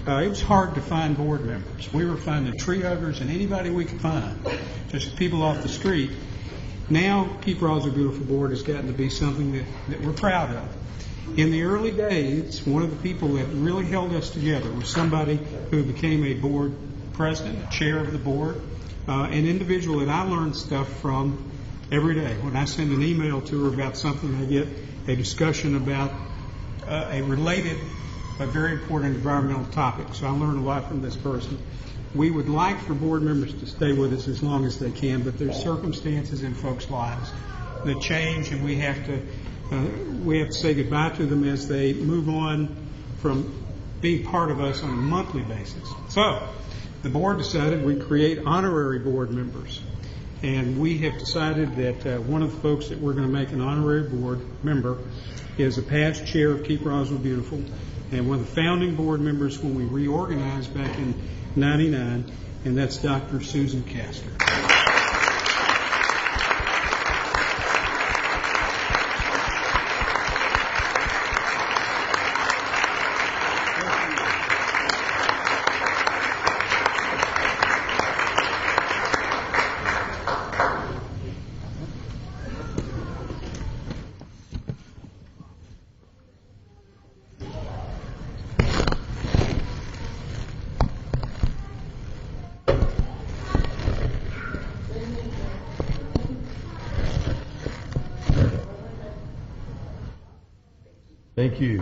it was hard to find board members. We were finding tree huggers and anybody we could find, just people off the street. Now, Keep Roswell Beautiful Board has gotten to be something that we're proud of. In the early days, one of the people that really held us together was somebody who became a board president, a chair of the board, an individual that I learned stuff from every day. When I send an email to her about something, I get a discussion about a related but very important environmental topic. So I learned a lot from this person. We would like for board members to stay with us as long as they can, but there's circumstances in folks' lives that change, and we have to say goodbye to them as they move on from being part of us on a monthly basis. So the board decided we'd create honorary board members, and we have decided that one of the folks that we're going to make an honorary board member is a past chair of Keep Roswell Beautiful and one of the founding board members when we reorganized back in 99, and that's Dr. Susan Castor. Thank you.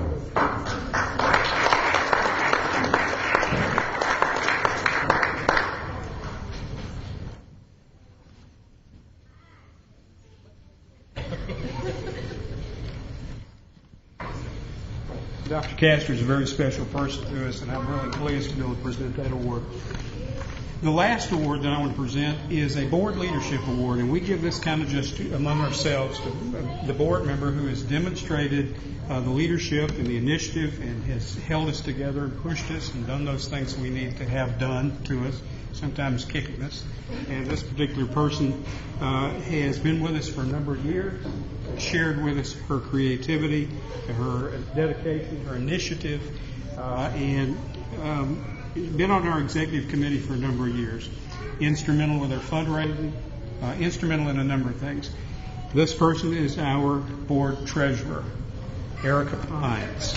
Dr. Castor is a very special person to us, and I'm really pleased to be able to present that award. The last award that I want to present is a board leadership award, and we give this kind of just among ourselves to the board member who has demonstrated the leadership and the initiative and has held us together and pushed us and done those things we need to have done to us, sometimes kicking us. And this particular person has been with us for a number of years, shared with us her creativity, her dedication, her initiative, and been on our executive committee for a number of years. Instrumental with our fundraising, instrumental in a number of things. This person is our board treasurer, Erica Pines.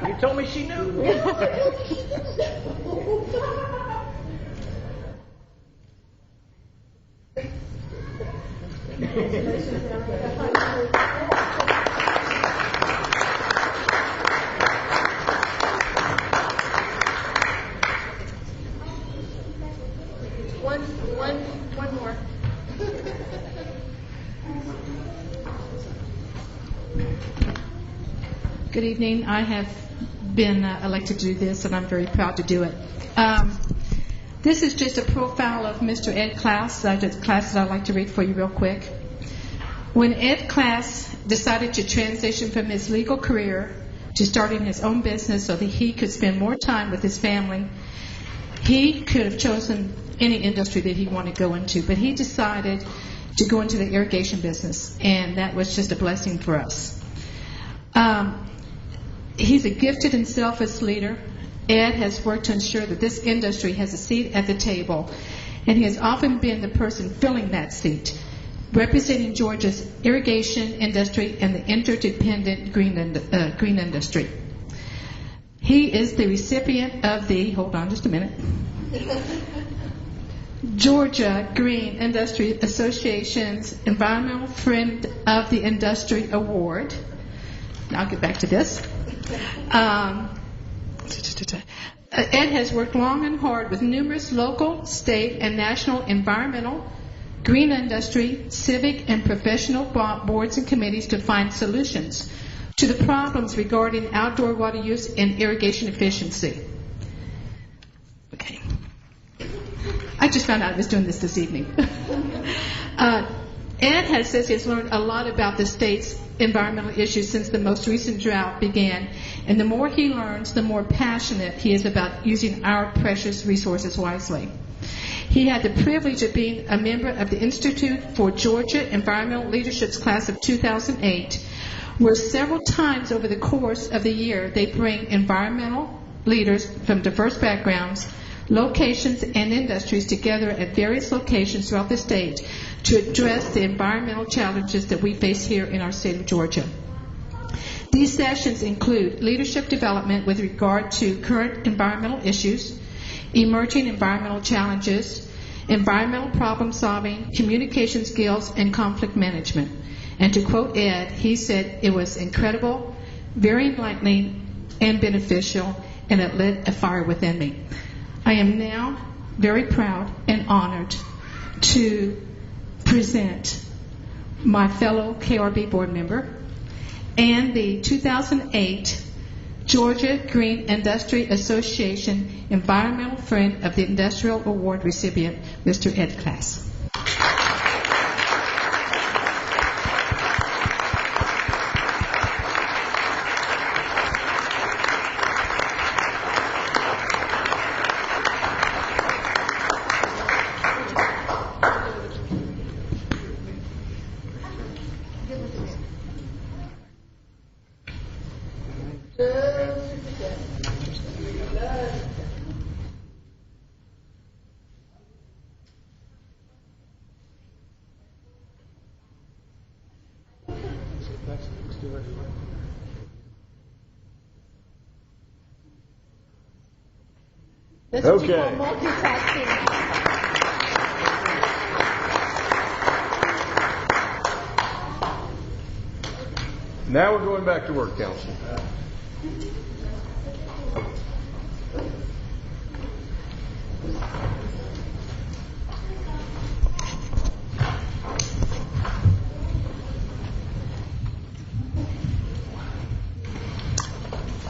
You told me she knew. One more. Good evening. I have been elected to do this, and I'm very proud to do it. This is just a profile of Mr. Ed Klass. The classes I'd like to read for you real quick. When Ed Klass decided to transition from his legal career to starting his own business so that he could spend more time with his family, he could have chosen any industry that he wanted to go into, but he decided to go into the irrigation business, and that was just a blessing for us. He's a gifted and selfless leader. Ed has worked to ensure that this industry has a seat at the table, and he has often been the person filling that seat, representing Georgia's irrigation industry and the interdependent green industry. He is the recipient of the, hold on just a minute, Georgia Green Industry Association's Environmental Friend of the Industry Award. Now I'll get back to this. Ed has worked long and hard with numerous local, state, and national environmental, green industry, civic, and professional boards and committees to find solutions to the problems regarding outdoor water use and irrigation efficiency. Okay. I just found out I was doing this evening. Ed says he has learned a lot about the state's environmental issues since the most recent drought began, and the more he learns, the more passionate he is about using our precious resources wisely. He had the privilege of being a member of the Institute for Georgia Environmental Leadership's class of 2008, where several times over the course of the year they bring environmental leaders from diverse backgrounds, locations, and industries together at various locations throughout the state to address the environmental challenges that we face here in our state of Georgia. These sessions include leadership development with regard to current environmental issues, emerging environmental challenges, environmental problem solving, communication skills, and conflict management. And to quote Ed, he said, "It was incredible, very enlightening, and beneficial, and it lit a fire within me." I am now very proud and honored to present my fellow KRB board member and the 2008 Georgia Green Industry Association Environmental Friend of the Industrial Award recipient, Mr. Ed Klass. That's what you Okay. call multitasking. Now we're going back to work, Council.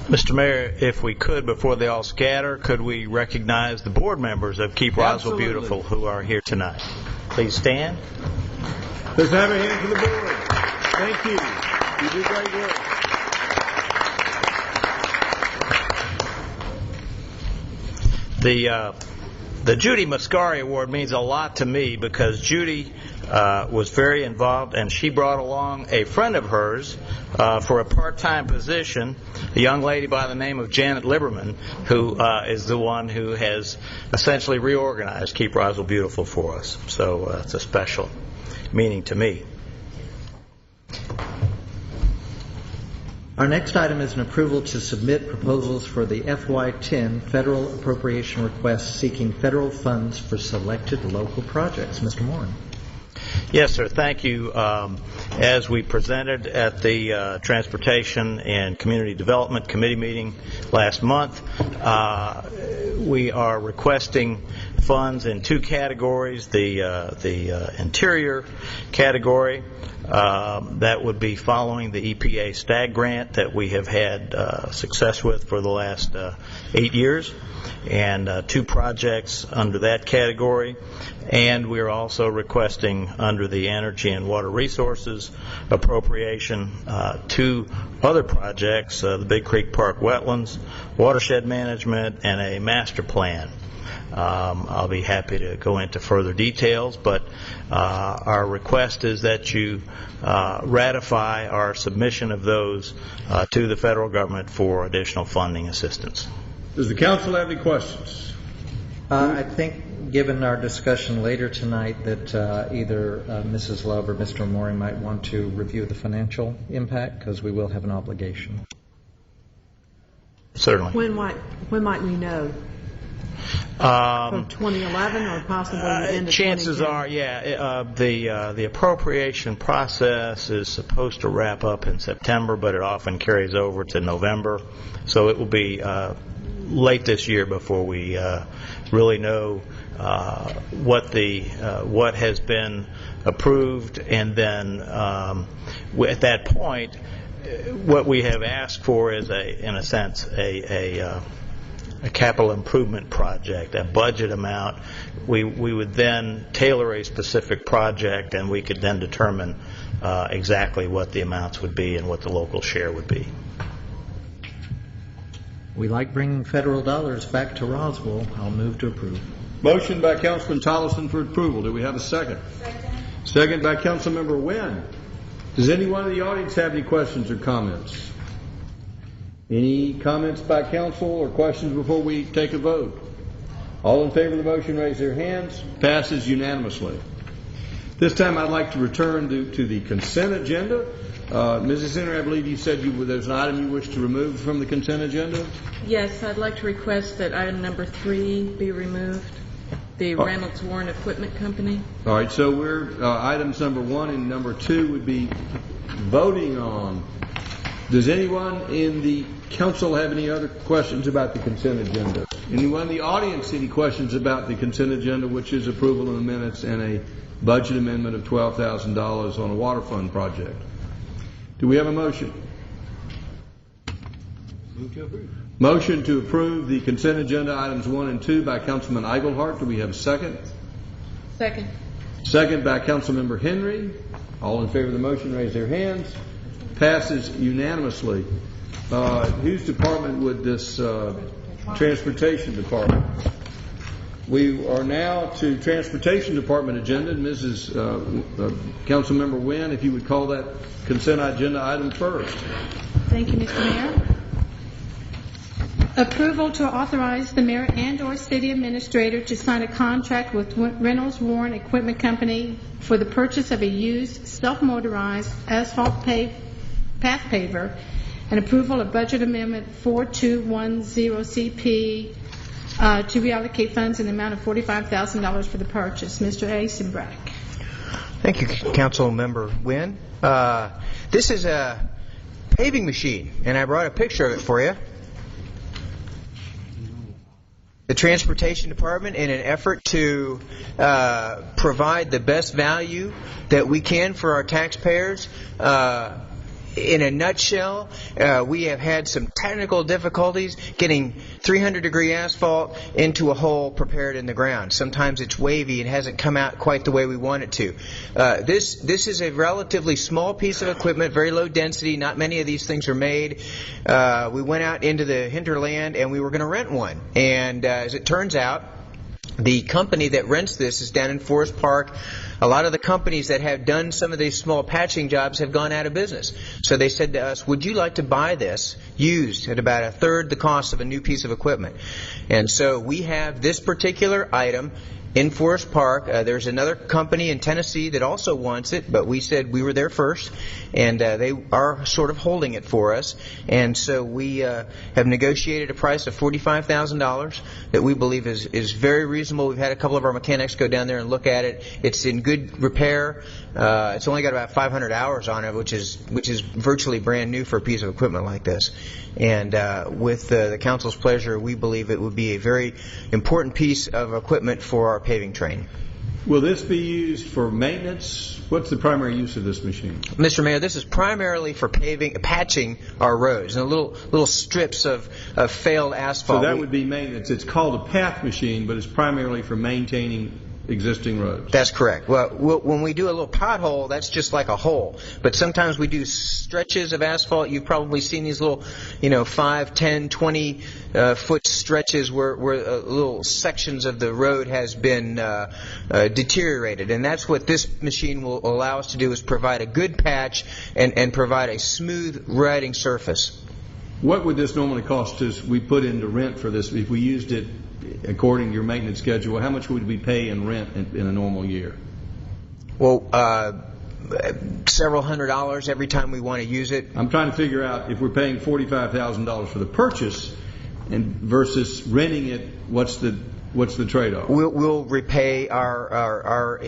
Mr. Mayor, if we could, before they all scatter, could we recognize the board members of Keep Roswell Absolutely. Beautiful who are here tonight? Please stand. Let's have a hand for the board. Thank you. You do great work. The Judy Mascari Award means a lot to me because Judy was very involved, and she brought along a friend of hers for a part-time position, a young lady by the name of Janet Liberman, who is the one who has essentially reorganized Keep Roswell Beautiful for us. So it's a special meaning to me. Our next item is an approval to submit proposals for the FY10 federal appropriation request seeking federal funds for selected local projects. Mr. Moran. Yes, sir. Thank you. As we presented at the Transportation and Community Development Committee meeting last month, we are requesting funds in two categories. The interior category, that would be following the EPA STAG grant that we have had success with for the last 8 years, and two projects under that category. And we're also requesting under the Energy and Water Resources appropriation two other projects, the Big Creek Park Wetlands, Watershed Management, and a master plan. I'll be happy to go into further details, but our request is that you ratify our submission of those to the federal government for additional funding assistance. Does the council have any questions? I think, given our discussion later tonight, that either Mrs. Love or Mr. Moran might want to review the financial impact, because we will have an obligation. Certainly. When might we know? From 2011 or possibly the end of chances 2010? are, the appropriation process is supposed to wrap up in September, but it often carries over to November. So it will be late this year before we really know what has been approved, and then at that point, what we have asked for is in a sense a capital improvement project, a budget amount. We would then tailor a specific project, and we could then determine exactly what the amounts would be and what the local share would be. We like bringing federal dollars back to Roswell. I'll move to approve. Motion by Councilman Tolleson for approval. Do we have a second? Second by Councilmember Wynn. Does anyone in the audience have any questions or comments? Any comments by council or questions before we take a vote? All in favor of the motion, raise their hands. Passes unanimously. This time I'd like to return to the consent agenda. Mrs. Henry, I believe you said there's an item you wish to remove from the consent agenda? Yes, I'd like to request that item number 3 be removed, the Reynolds Warren Equipment Company. All right, so we're items number 1 and number 2 would be voting on. Does anyone in the council have any other questions about the consent agenda? Anyone in the audience any questions about the consent agenda, which is approval of the minutes and a budget amendment of $12,000 on a water fund project? Do we have a motion? Move to approve. Motion to approve the consent agenda items 1 and 2 by Councilman Eigelhart. Do we have a second? Second. Second by Councilmember Henry. All in favor of the motion, raise their hands. Passes unanimously. Whose department would this Transportation Department? We are now to Transportation Department agenda. Mrs. Councilmember Wynn, if you would call that consent agenda item first. Thank you, Mr. Mayor. Approval to authorize the mayor and/or city administrator to sign a contract with Reynolds Warren Equipment Company for the purchase of a used self-motorized asphalt path paver, and approval of budget amendment 4210CP to reallocate funds in the amount of $45,000 for the purchase. Mr. Eisenbrack. Thank you, Council Member Wynn. This is a paving machine, and I brought a picture of it for you. The Transportation Department, in an effort to provide the best value that we can for our taxpayers, in a nutshell, we have had some technical difficulties getting 300-degree asphalt into a hole prepared in the ground. Sometimes it's wavy and hasn't come out quite the way we want it to. This is a relatively small piece of equipment, very low density. Not many of these things are made. We went out into the hinterland and we were going to rent one. And as it turns out, the company that rents this is down in Forest Park. A lot of the companies that have done some of these small patching jobs have gone out of business. So they said to us, would you like to buy this used at about a third the cost of a new piece of equipment? And so we have this particular item in Forest Park. There's another company in Tennessee that also wants it, but we said we were there first, and they are sort of holding it for us. And so we have negotiated a price of $45,000 that we believe is very reasonable. We've had a couple of our mechanics go down there and look at it. It's in good repair. It's only got about 500 hours on it, which is virtually brand new for a piece of equipment like this. And with the council's pleasure, we believe it would be a very important piece of equipment for our paving train. Will this be used for maintenance? What's the primary use of this machine? Mr. Mayor, this is primarily for patching our roads and little strips of failed asphalt. So that would be maintenance. It's called a path machine, but it's primarily for maintaining existing roads. That's correct. Well, when we do a little pothole, that's just like a hole. But sometimes we do stretches of asphalt. You've probably seen these little, 5, 10, 20 foot stretches where little sections of the road has been deteriorated. And that's what this machine will allow us to do, is provide a good patch and provide a smooth riding surface. What would this normally cost us? We put into rent for this if we used it according to your maintenance schedule. How much would we pay in rent in a normal year? Well, several $100s every time we want to use it. I'm trying to figure out if we're paying $45,000 for the purchase and versus renting it. What's the trade-off? We'll repay our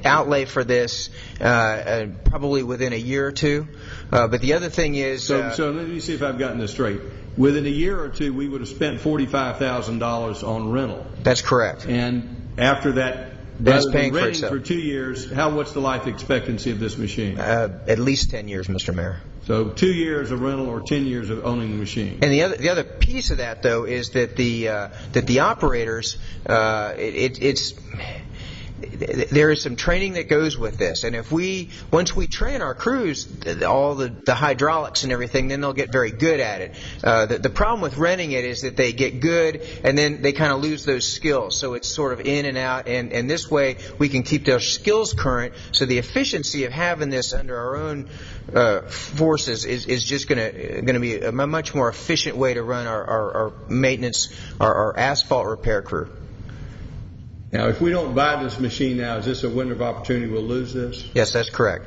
outlay for this probably within a year or two. But the other thing is... So let me see if I've gotten this straight. Within a year or two, we would have spent $45,000 on rental. That's correct. And after that, rather than renting for 2 years, what's the life expectancy of this machine? At least 10 years, Mr. Mayor. So 2 years of rental or 10 years of owning the machine. And the other piece of that, though, is that the operators, there is some training that goes with this, and once we train our crews, all the hydraulics and everything, then they'll get very good at it. The problem with renting it is that they get good and then they kind of lose those skills, so it's sort of in and out, and this way we can keep their skills current, so the efficiency of having this under our own forces is just going to be a much more efficient way to run our maintenance, our asphalt repair crew. Now, if we don't buy this machine now, is this a window of opportunity we'll lose this? Yes, that's correct.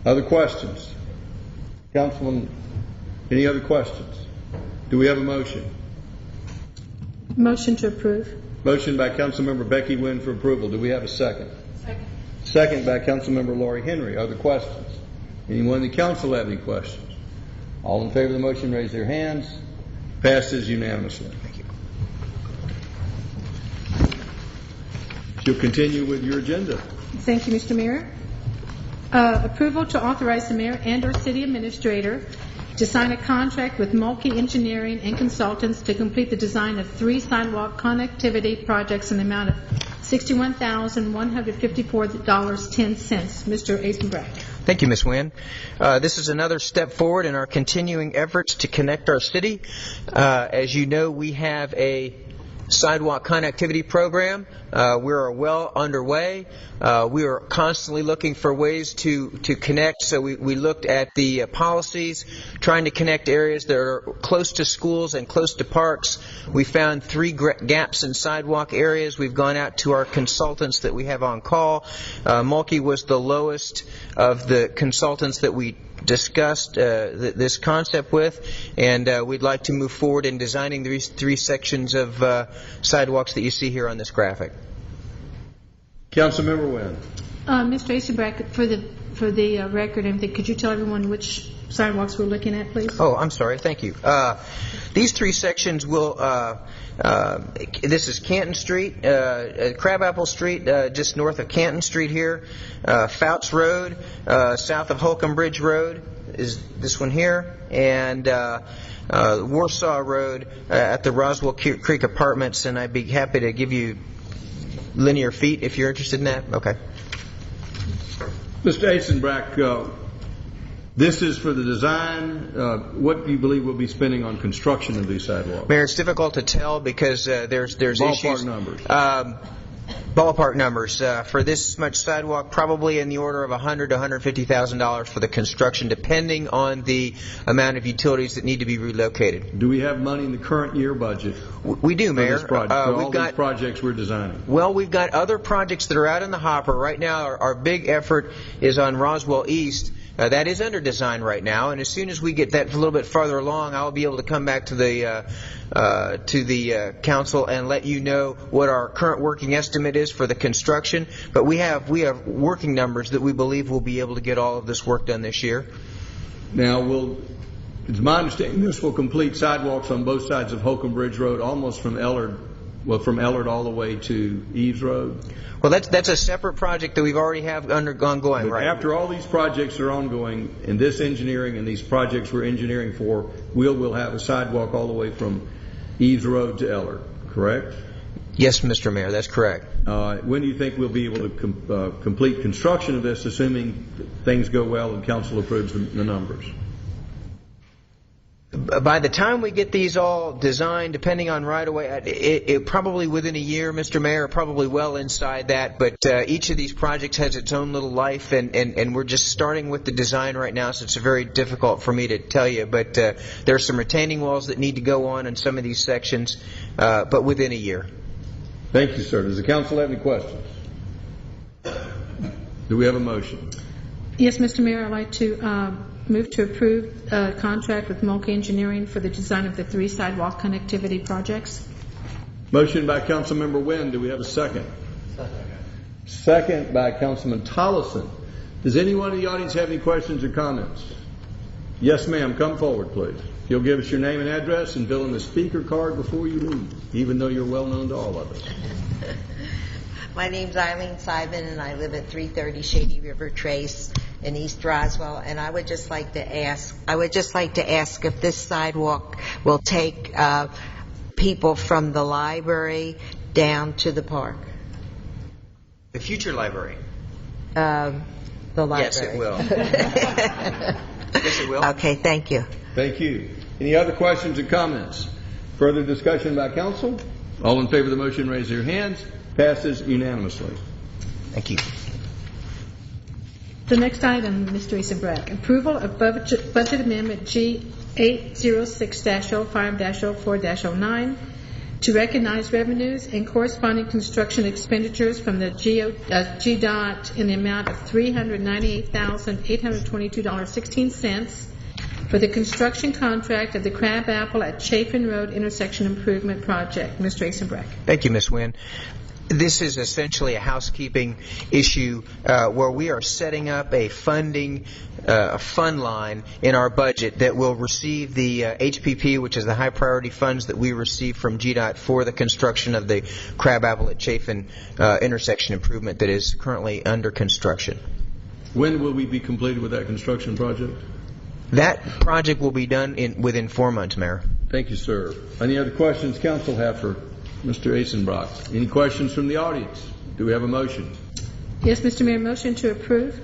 Other questions? Councilman, any other questions? Do we have a motion? Motion to approve. Motion by Councilmember Becky Wynn for approval. Do we have a second? Second. Second by Councilmember Laurie Henry. Other questions? Anyone in the council have any questions? All in favor of the motion, raise their hands. Passes unanimously. Thank you. You'll continue with your agenda. Thank you, Mr. Mayor. Approval to authorize the mayor and or city administrator to sign a contract with Mulkey Engineering and Consultants to complete the design of 3 sidewalk connectivity projects in the amount of $61,154.10. Mr. Eisenbrack. Thank you, Ms. Wynn. This is another step forward in our continuing efforts to connect our city. As you know, we have a sidewalk connectivity program. We're well underway. We are constantly looking for ways to connect. So we looked at the policies, trying to connect areas that are close to schools and close to parks. We found 3 gaps in sidewalk areas. We've gone out to our consultants that we have on call. Mulkey was the lowest of the consultants that we discussed this concept with, and we'd like to move forward in designing these 3 sections of sidewalks that you see here on this graphic. Councilmember Wynn. Mr. Asenbrack, for the record, could you tell everyone which sidewalks we're looking at, please? Oh, I'm sorry. Thank you. These 3 sections will. This is Canton Street, Crabapple Street, just north of Canton Street here. Fouts Road, south of Holcomb Bridge Road is this one here, and Warsaw Road at the Roswell Creek Apartments. And I'd be happy to give you linear feet if you're interested in that. Okay. Mr. Asenbrack, this is for the design. What do you believe we'll be spending on construction of these sidewalks? Mayor, it's difficult to tell because there's ballpark issues. Numbers. Ballpark numbers for this much sidewalk, probably in the order of $100,000 to $150,000 for the construction, depending on the amount of utilities that need to be relocated. Do we have money in the current year budget? We do, Mayor. For all these projects we're designing. Well, we've got other projects that are out in the hopper right now. Our big effort is on Roswell East. That is under design right now, and as soon as we get that a little bit farther along, I'll be able to come back to the council and let you know what our current working estimate is for the construction. But we have working numbers that we believe we'll be able to get all of this work done this year. Now, it's my understanding this will complete sidewalks on both sides of Holcomb Bridge Road, almost from Ellard all the way to Eves Road. Well, that's a separate project that we've already have ongoing, right? After all these projects are ongoing, and this engineering and these projects we're engineering for, we'll have a sidewalk all the way from Eves Road to Ellard, correct? Yes, Mr. Mayor, that's correct. When do you think we'll be able to complete construction of this, assuming things go well and council approves the numbers? By the time we get these all designed, depending on right-of-way, it probably within a year, Mr. Mayor, probably well inside that. But each of these projects has its own little life, and we're just starting with the design right now, so it's very difficult for me to tell you. But there are some retaining walls that need to go on in some of these sections, but within a year. Thank you, sir. Does the council have any questions? Do we have a motion? Yes, Mr. Mayor, I'd like to move to approve a contract with Mulkey Engineering for the design of the 3 sidewalk connectivity projects. Motion by Councilmember Wynn. Do we have a second? Second by Councilman Tollison. Does anyone in the audience have any questions or comments? Yes, ma'am. Come forward, please. You'll give us your name and address and fill in the speaker card before you leave, even though you're well known to all of us. My name's Eileen Simon, and I live at 330 Shady River Trace in East Roswell. And I would just like to ask if this sidewalk will take people from the library down to the park. The future library. The library. Yes, it will. Yes, it will. Okay, thank you. Thank you. Any other questions or comments? Further discussion by council? All in favor of the motion, raise your hands. Passes unanimously. Thank you. The next item, Mr. Asenbrack, approval of budget amendment G806-05-04-09 to recognize revenues and corresponding construction expenditures from the GDOT in the amount of $398,822.16 for the construction contract of the Crabapple at Chafin Road intersection improvement project. Mr. Asenbrack. Thank you, Ms. Wynn. This is essentially a housekeeping issue where we are setting up a fund line in our budget that will receive the HPP, which is the high priority funds that we receive from GDOT for the construction of the Crabapple at Chafin intersection improvement that is currently under construction. When will we be completed with that construction project? That project will be done within 4 months, Mayor. Thank you, sir. Any other questions council have for Mr. Asenbrack? Any questions from the audience? Do we have a motion? Yes, Mr. Mayor, motion to approve.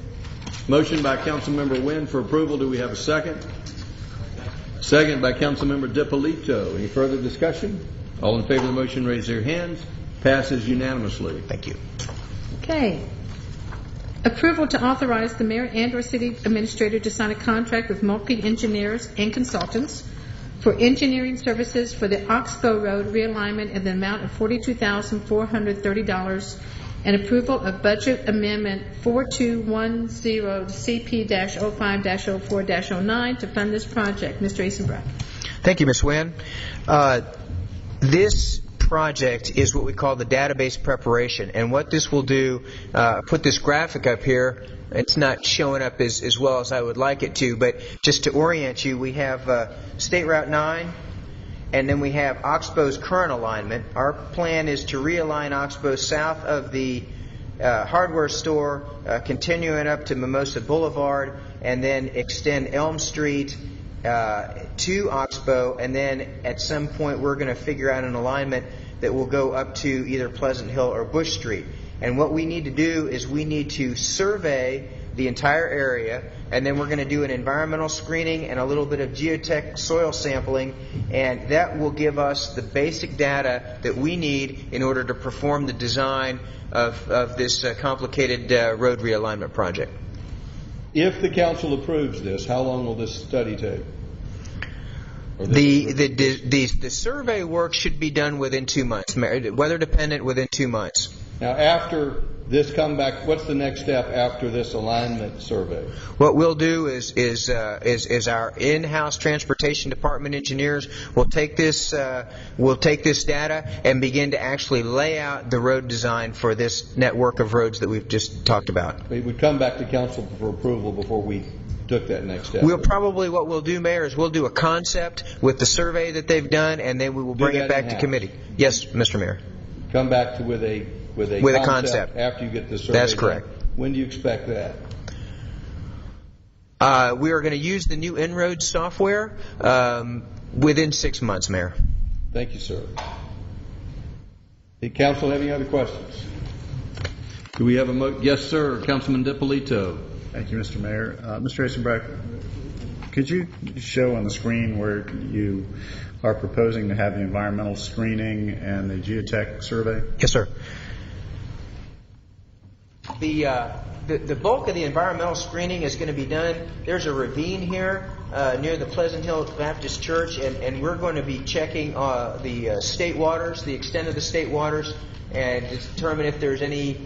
Motion by Councilmember Wynn for approval. Do we have a second? Second by Councilmember DiPolito. Any further discussion? All in favor of the motion, raise their hands. Passes unanimously. Thank you. Okay. Approval to authorize the mayor and/or city administrator to sign a contract with Mulkey Engineers and Consultants for engineering services for the Oxbow Road realignment in the amount of $42,430 and approval of Budget Amendment 4210 CP-05-04-09 to fund this project. Mr. Eisenbrecht. Thank you, Ms. Wynn. This project is what we call the database preparation, and what this will do, put this graphic up here. It's not showing up as well as I would like it to, but just to orient you, we have State Route 9, and then we have Oxbow's current alignment. Our plan is to realign Oxbow south of the hardware store, continuing up to Mimosa Boulevard, and then extend Elm Street to Oxbow, and then at some point we're going to figure out an alignment that will go up to either Pleasant Hill or Bush Street. And what we need to do is we need to survey the entire area, and then we're going to do an environmental screening and a little bit of geotech soil sampling, and that will give us the basic data that we need in order to perform the design of this complicated road realignment project. If the council approves this, how long will this study take? The survey work should be done within 2 months, weather dependent, within 2 months. Now, after this come back, what's the next step after this alignment survey? What we'll do is our in-house transportation department engineers will take this data and begin to actually lay out the road design for this network of roads that we've just talked about. It would come back to council for approval before we took that next step. What we'll do, Mayor, is we'll do a concept with the survey that they've done, and then we will bring it back to committee. Yes, Mr. Mayor. Come back with a concept after you get the survey. That's correct. Done. When do you expect that? We are going to use the new En-ROADS software within 6 months, Mayor. Thank you, sir. Did council have any other questions? Do we have a yes, sir, Councilman DiPolito. Thank you, Mr. Mayor. Mr. Eisenbrecht, could you show on the screen where you are proposing to have the environmental screening and the geotech survey? Yes, sir. The bulk of the environmental screening is going to be done. There's a ravine here near the Pleasant Hill Baptist Church, and we're going to be checking the state waters, the extent of the state waters, and determine if there's any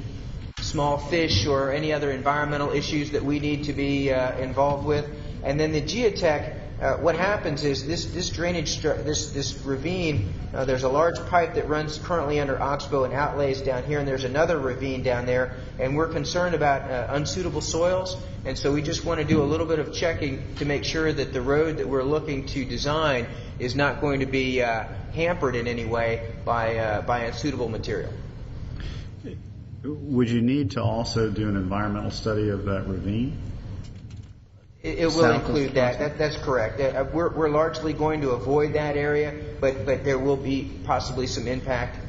small fish or any other environmental issues that we need to be involved with. And then the geotech, what happens is this drainage, this ravine, there's a large pipe that runs currently under Oxbow and outlays down here, and there's another ravine down there, and we're concerned about unsuitable soils, and so we just want to do a little bit of checking to make sure that the road that we're looking to design is not going to be hampered in any way by unsuitable material. Would you need to also do an environmental study of that ravine? It will include that. That's correct. We're largely going to avoid that area, but there will be possibly some impact.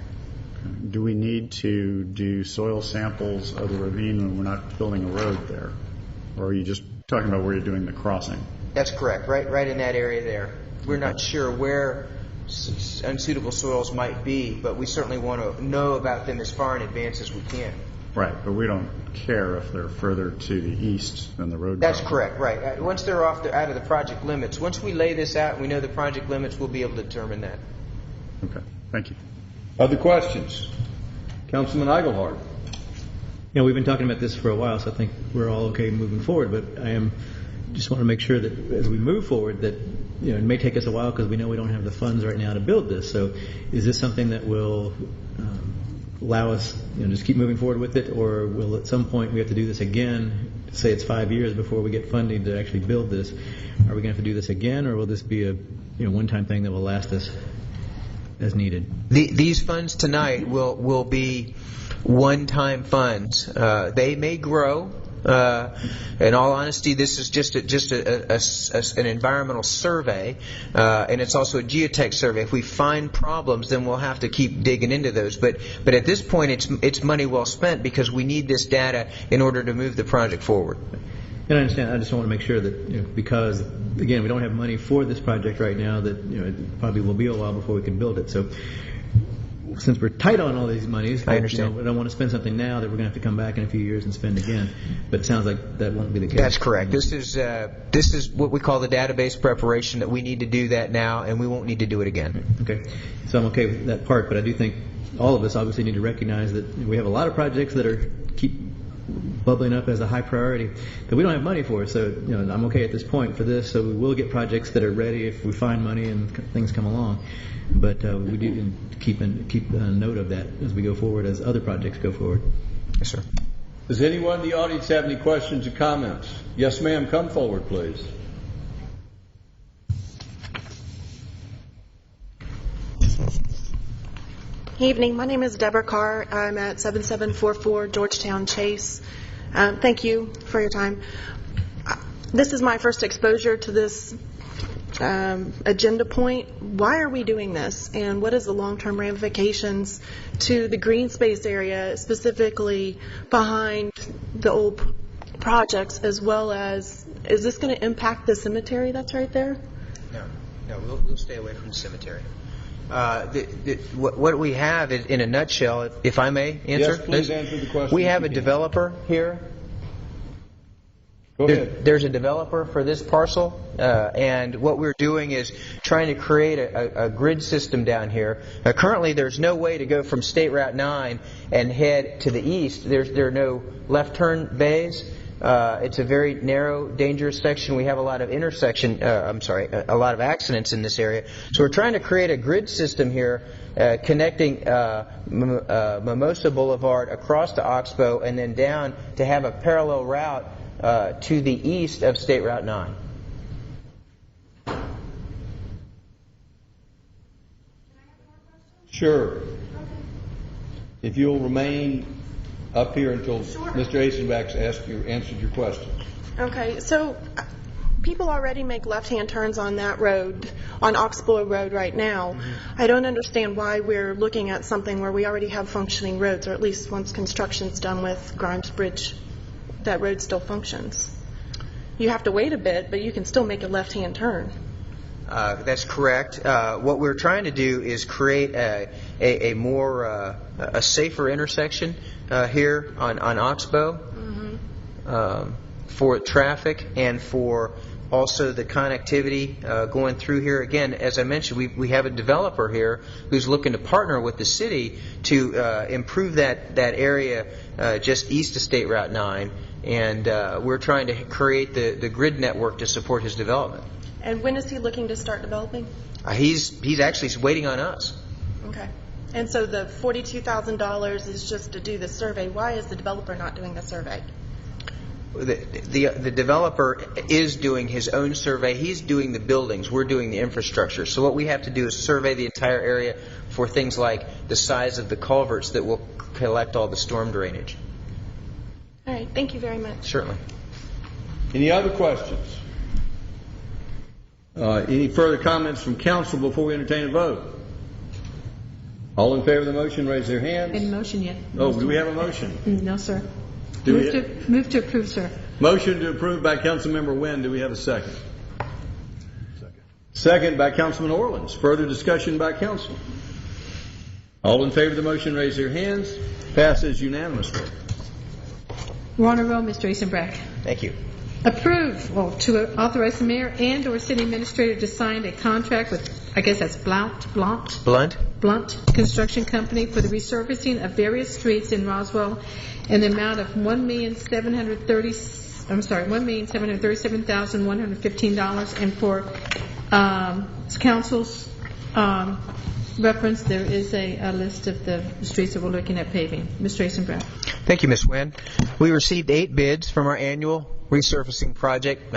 Do we need to do soil samples of the ravine when we're not building a road there? Or are you just talking about where you're doing the crossing? That's correct. Right in that area there. We're not sure where unsuitable soils might be, but we certainly want to know about them as far in advance as we can. Right, but we don't care if they're further to the east than the road. That's correct, right. Once they're out of the project limits, once we lay this out and we know the project limits, we'll be able to determine that. Okay, thank you. Other questions? Councilman Eichelhardt. We've been talking about this for a while, so I think we're all okay moving forward, but just want to make sure that as we move forward that it may take us a while because we know we don't have the funds right now to build this. So is this something that will allow us just keep moving forward with it, or will at some point we have to do this again, say it's 5 years before we get funding to actually build this? Are we going to have to do this again, or will this be a one-time thing that will last us as needed? These funds tonight will be one-time funds. They may grow. In all honesty, this is just an environmental survey, and it's also a geotech survey. If we find problems, then we'll have to keep digging into those. But at this point, it's money well spent because we need this data in order to move the project forward. And I understand. I just want to make sure that because again, we don't have money for this project right now, that it probably will be a while before we can build it. So since we're tight on all these monies, I understand. We don't want to spend something now that we're going to have to come back in a few years and spend again. But it sounds like that won't be the case. That's correct. This is what we call the database preparation, that we need to do that now, and we won't need to do it again. Okay. So I'm okay with that part, but I do think all of us obviously need to recognize that we have a lot of projects that keep bubbling up as a high priority that we don't have money for. So I'm okay at this point for this. So we will get projects that are ready if we find money and things come along. But we do keep a note of that as we go forward, as other projects go forward. Yes, sir. Does anyone in the audience have any questions or comments? Yes, ma'am. Come forward, please. Evening. My name is Deborah Carr. I'm at 7744 Georgetown Chase. Thank you for your time. This is my first exposure to this agenda point. Why are we doing this, and what is the long-term ramifications to the green space area, specifically behind the old projects, as well as, is this going to impact the cemetery that's right there? No, we'll stay away from the cemetery. What we have is, in a nutshell, if I may answer. Yes, please answer the question. We have a developer here. Go ahead. There's a developer for this parcel, and what we're doing is trying to create a grid system down here. Currently, there's no way to go from State Route 9 and head to the east. There are no left turn bays. It's a very narrow, dangerous section. We have a lot of a lot of accidents in this area. So we're trying to create a grid system here, connecting Mimosa Boulevard across to Oxbow and then down to have a parallel route to the east of State Route 9. Sure. If you'll remain up here until Mr. Asenbach's answered your question. Okay, so people already make left-hand turns on that road, on Oxbow Road right now. I don't understand why we're looking at something where we already have functioning roads, or at least once construction's done with Grimes Bridge, that road still functions. You have to wait a bit, but you can still make a left-hand turn. That's correct. What we're trying to do is create a more a safer intersection here on Oxbow for traffic and for also the connectivity going through here. Again, as I mentioned, we have a developer here who's looking to partner with the city to improve that area just east of State Route 9, and we're trying to create the grid network to support his development. And when is he looking to start developing? He's actually waiting on us. Okay. And so the $42,000 is just to do the survey. Why is the developer not doing the survey? The developer is doing his own survey. He's doing the buildings. We're doing the infrastructure. So what we have to do is survey the entire area for things like the size of the culverts that will collect all the storm drainage. All right. Thank you very much. Certainly. Any other questions? Any further comments from council before we entertain a vote? All in favor of the motion, raise their hands. Any motion yet? Oh, do we have a motion? No, sir. Move to approve, sir. Motion to approve by Councilmember Wynn. Do we have a second? Second by Councilman Orleans. Further discussion by council. All in favor of the motion, raise their hands. Passes unanimously. We're on a roll, Mr. Asenbach. Thank you. Approve, to authorize the mayor and or city administrator to sign a contract with, I guess that's Blunt Construction Company for the resurfacing of various streets in Roswell in the amount of $1,737,115, and for council's reference, there is a list of the streets that we're looking at paving. Mr. Asenbach. Thank you, Ms. Wynn. We received 8 bids from our annual resurfacing project.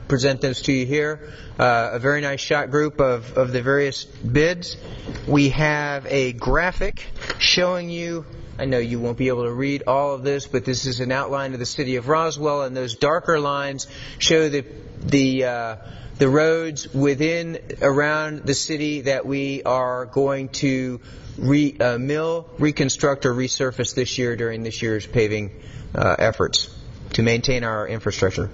Present those to you here. A very nice shot group of the various bids. We have a graphic showing you, I know you won't be able to read all of this, but this is an outline of the city of Roswell, and those darker lines show the roads around the city that we are going to reconstruct, or resurface this year during this year's paving efforts to maintain our infrastructure.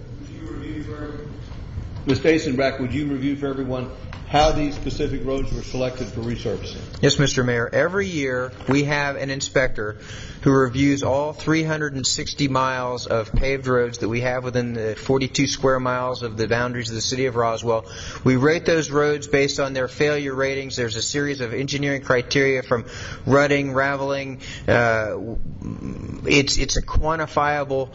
Mr. Asenbach, would you review for everyone how these specific roads were selected for resurfacing? Yes, Mr. Mayor. Every year we have an inspector who reviews all 360 miles of paved roads that we have within the 42 square miles of the boundaries of the city of Roswell. We rate those roads based on their failure ratings. There's a series of engineering criteria from rutting, raveling. It's a quantifiable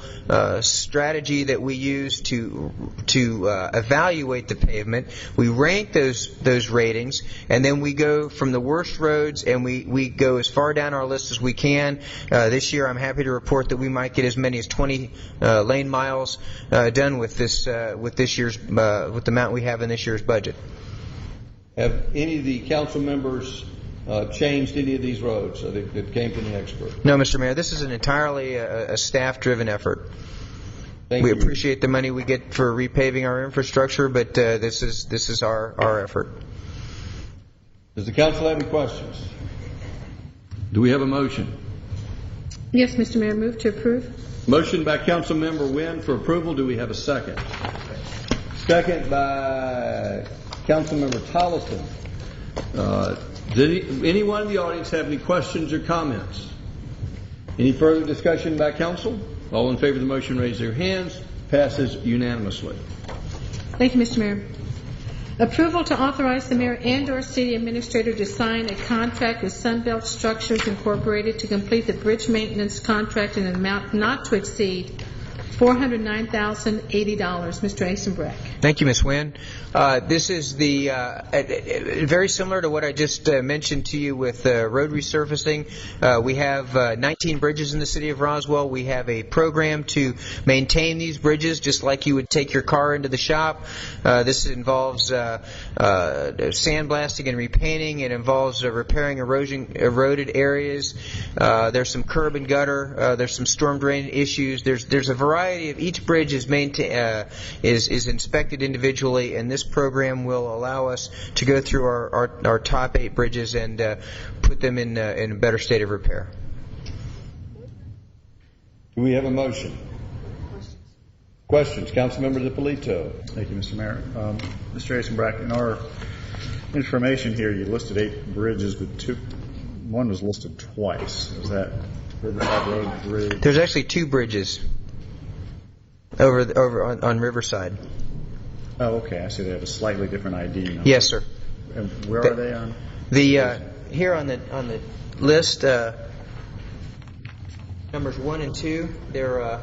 strategy that we use to evaluate the pavement. We rank those ratings, and then we go from the worst roads, and we go as far down our list as we can. This year, I'm happy to report that we might get as many as 20 lane miles done with this year's with the amount we have in this year's budget. Have any of the council members changed any of these roads that came from the expert? No, Mr. Mayor. This is an entirely a staff-driven effort. We appreciate the money we get for repaving our infrastructure, but this is our effort. Does the council have any questions? Do we have a motion? Yes, Mr. Mayor. Move to approve. Motion by Councilmember Wynn for approval. Do we have a second? Second by Councilmember Tollison. Does anyone in the audience have any questions or comments? Any further discussion by council? All in favor of the motion, raise their hands. Passes unanimously. Thank you, Mr. Mayor. Approval to authorize the mayor and/or city administrator to sign a contract with Sunbelt Structures Incorporated to complete the bridge maintenance contract in an amount not to exceed $409,080. Mr. Eisenbrecht. Thank you, Ms. Wynn. This is the very similar to what I just mentioned to you with road resurfacing. We have 19 bridges in the city of Roswell. We have a program to maintain these bridges, just like you would take your car into the shop. This involves sandblasting and repainting. It involves repairing eroded areas. There's some curb and gutter. There's some storm drain issues. There's a variety of each bridge is inspected individually, and this program will allow us to go through our top 8 bridges and put them in a better state of repair. Do we have a motion? Questions? Councilmember DiPolito. Thank you, Mr. Mayor. Mr. Eisenbrecht, in our information here, you listed 8 bridges, but one was listed twice. Is that Riverside Road 3? There's actually 2 bridges over on Riverside. Oh, okay. I see they have a slightly different ID number. Yes, sir. And where are they on? Here on the list, numbers 1 and 2. They're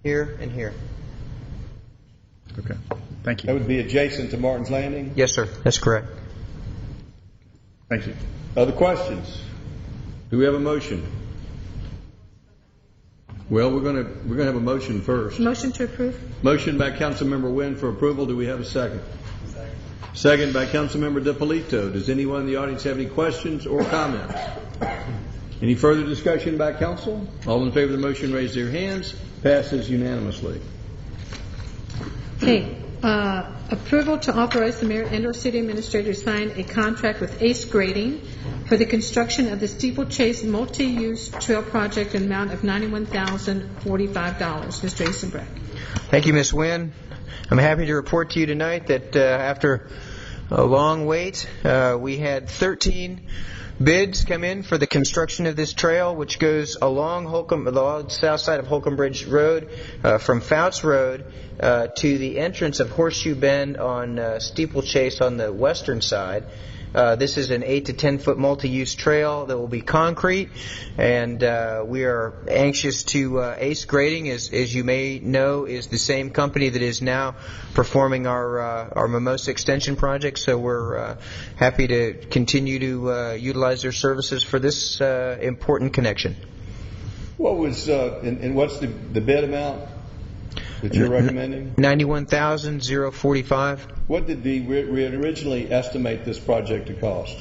here and here. Okay. Thank you. That would be adjacent to Martin's Landing? Yes, sir. That's correct. Thank you. Other questions? Do we have a motion? Well, we're going to have a motion first. Motion to approve. Motion by Councilmember Wynn for approval. Do we have a second? Second by Councilmember DiPolito. Does anyone in the audience have any questions or comments? Any further discussion by council? All in favor of the motion, raise their hands. Passes unanimously. Okay. Approval to authorize the mayor and/or city administrator to sign a contract with Ace Grading for the construction of the Steeplechase multi-use trail project in an amount of $91,045. Mr. Eisenbrecht. Thank you, Ms. Wynn. I'm happy to report to you tonight that after a long wait, we had 13 bids come in for the construction of this trail, which goes along the south side of Holcomb Bridge Road, from Fouts Road to the entrance of Horseshoe Bend on Steeplechase on the western side. This is an 8 to 10 foot multi-use trail that will be concrete, and we are anxious to Ace Grading, as you may know, is the same company that is now performing our Mimosa Extension project. So we're happy to continue to utilize their services for this important connection. What was and what's the bid amount that you're recommending? $91,045. What did we originally estimate this project to cost?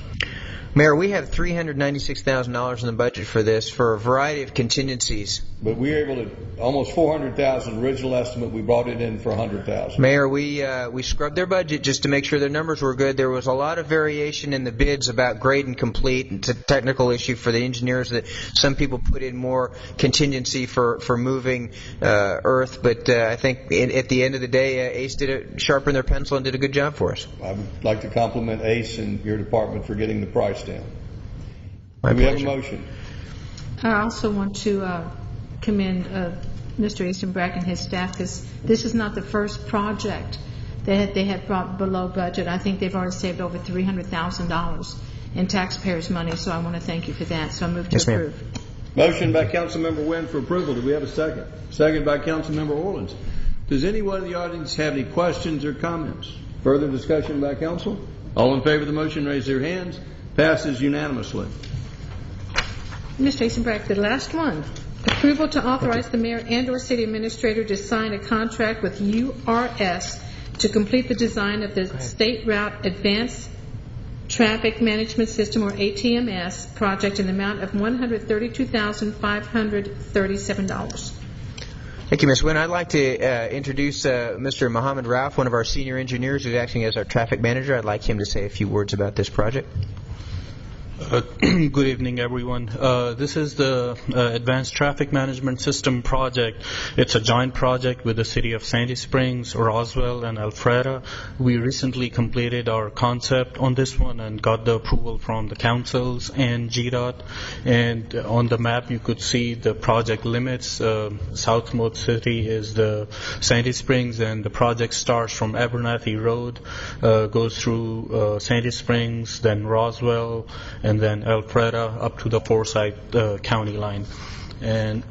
Mayor, we have $396,000 in the budget for this for a variety of contingencies. But we were able to, almost $400,000 original estimate, we brought it in for $100,000. Mayor, we scrubbed their budget just to make sure their numbers were good. There was a lot of variation in the bids about grade and complete. It's a technical issue for the engineers that some people put in more contingency for moving earth. But I think at the end of the day, ACE sharpened their pencil and did a good job for us. I would like to compliment ACE and your department for getting the price down. My Do we have a pleasure. motion? I also want to commend Mr. Eastenbrack and his staff, because this is not the first project that they have brought below budget. I think they've already saved over $300,000 in taxpayers' money, so I want to thank you for that. So I move to approve. Motion by Councilmember Wynn for approval. Do we have a second? Second by Councilmember Orleans. Does anyone in the audience have any questions or comments? Further discussion by council? All in favor of the motion, raise their hands. Passes unanimously. Mr. Eastenbrack, the last one. Approval to authorize the mayor and/or city administrator to sign a contract with URS to complete the design of the State Route Advanced Traffic Management System, or ATMS, project in the amount of $132,537. Thank you, Ms. Wynn. I'd like to introduce Mr. Mohammed Rauf, one of our senior engineers who's acting as our traffic manager. I'd like him to say a few words about this project. Good evening, everyone. This is the Advanced Traffic Management System project. It's a joint project with the city of Sandy Springs, Roswell, and Alpharetta. We recently completed our concept on this one and got the approval from the councils and GDOT. And on the map, you could see the project limits. Southmost city is the Sandy Springs, and the project starts from Abernathy Road, goes through Sandy Springs, then Roswell, and then Alpharetta up to the Forsyth county line. And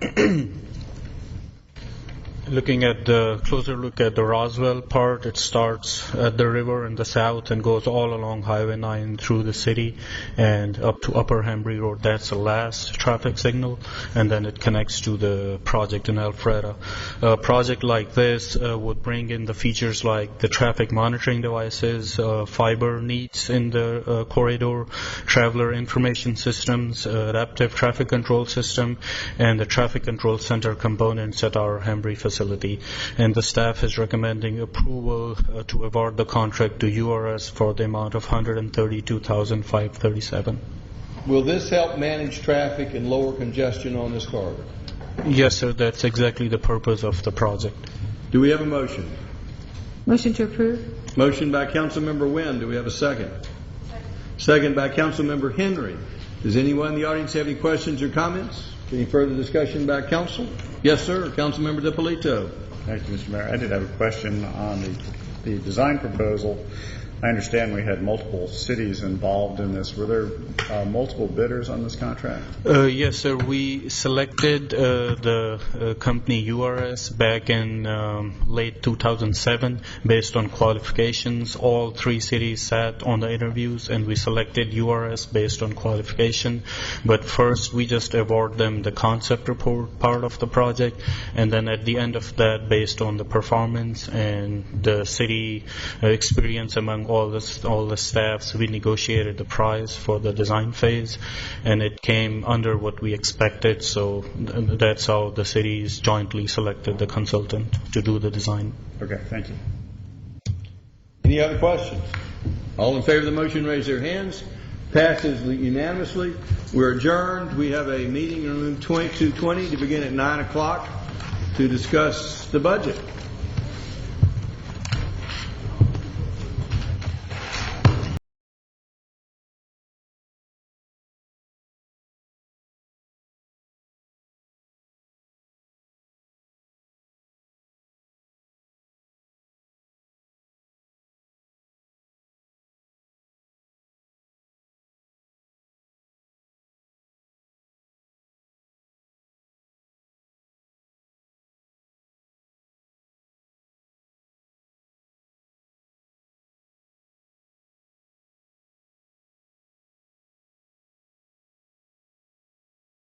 looking at the closer look at the Roswell part, it starts at the river in the south and goes all along Highway 9 through the city and up to Upper Hembry Road. That's the last traffic signal, and then it connects to the project in Alpharetta. A project like this would bring in the features like the traffic monitoring devices, fiber needs in the corridor, traveler information systems, adaptive traffic control system, and the traffic control center components at our Hembry facility. And the staff is recommending approval to award the contract to URS for the amount of $132,537. Will this help manage traffic and lower congestion on this corridor? Yes, sir. That's exactly the purpose of the project. Do we have a motion? Motion to approve. Motion by Councilmember Wynn. Do we have a second? Second by Councilmember Henry. Does anyone in the audience have any questions or comments? Any further discussion by council? Yes, sir. Councilmember DiPolito. Thank you, Mr. Mayor. I did have a question on the design proposal. I understand we had multiple cities involved in this. Were there multiple bidders on this contract? Yes, sir. We selected the company URS back in late 2007 based on qualifications. All three cities sat on the interviews, and we selected URS based on qualification. But first, we just award them the concept report part of the project, and then at the end of that, based on the performance and the city experience among all the staffs, we negotiated the price for the design phase, and it came under what we expected. So that's how the cities jointly selected the consultant to do the design. Okay, thank you. Any other questions? All in favor of the motion, raise their hands. Passes unanimously. We're adjourned. We have a meeting in room 2220 to begin at 9 o'clock to discuss the budget.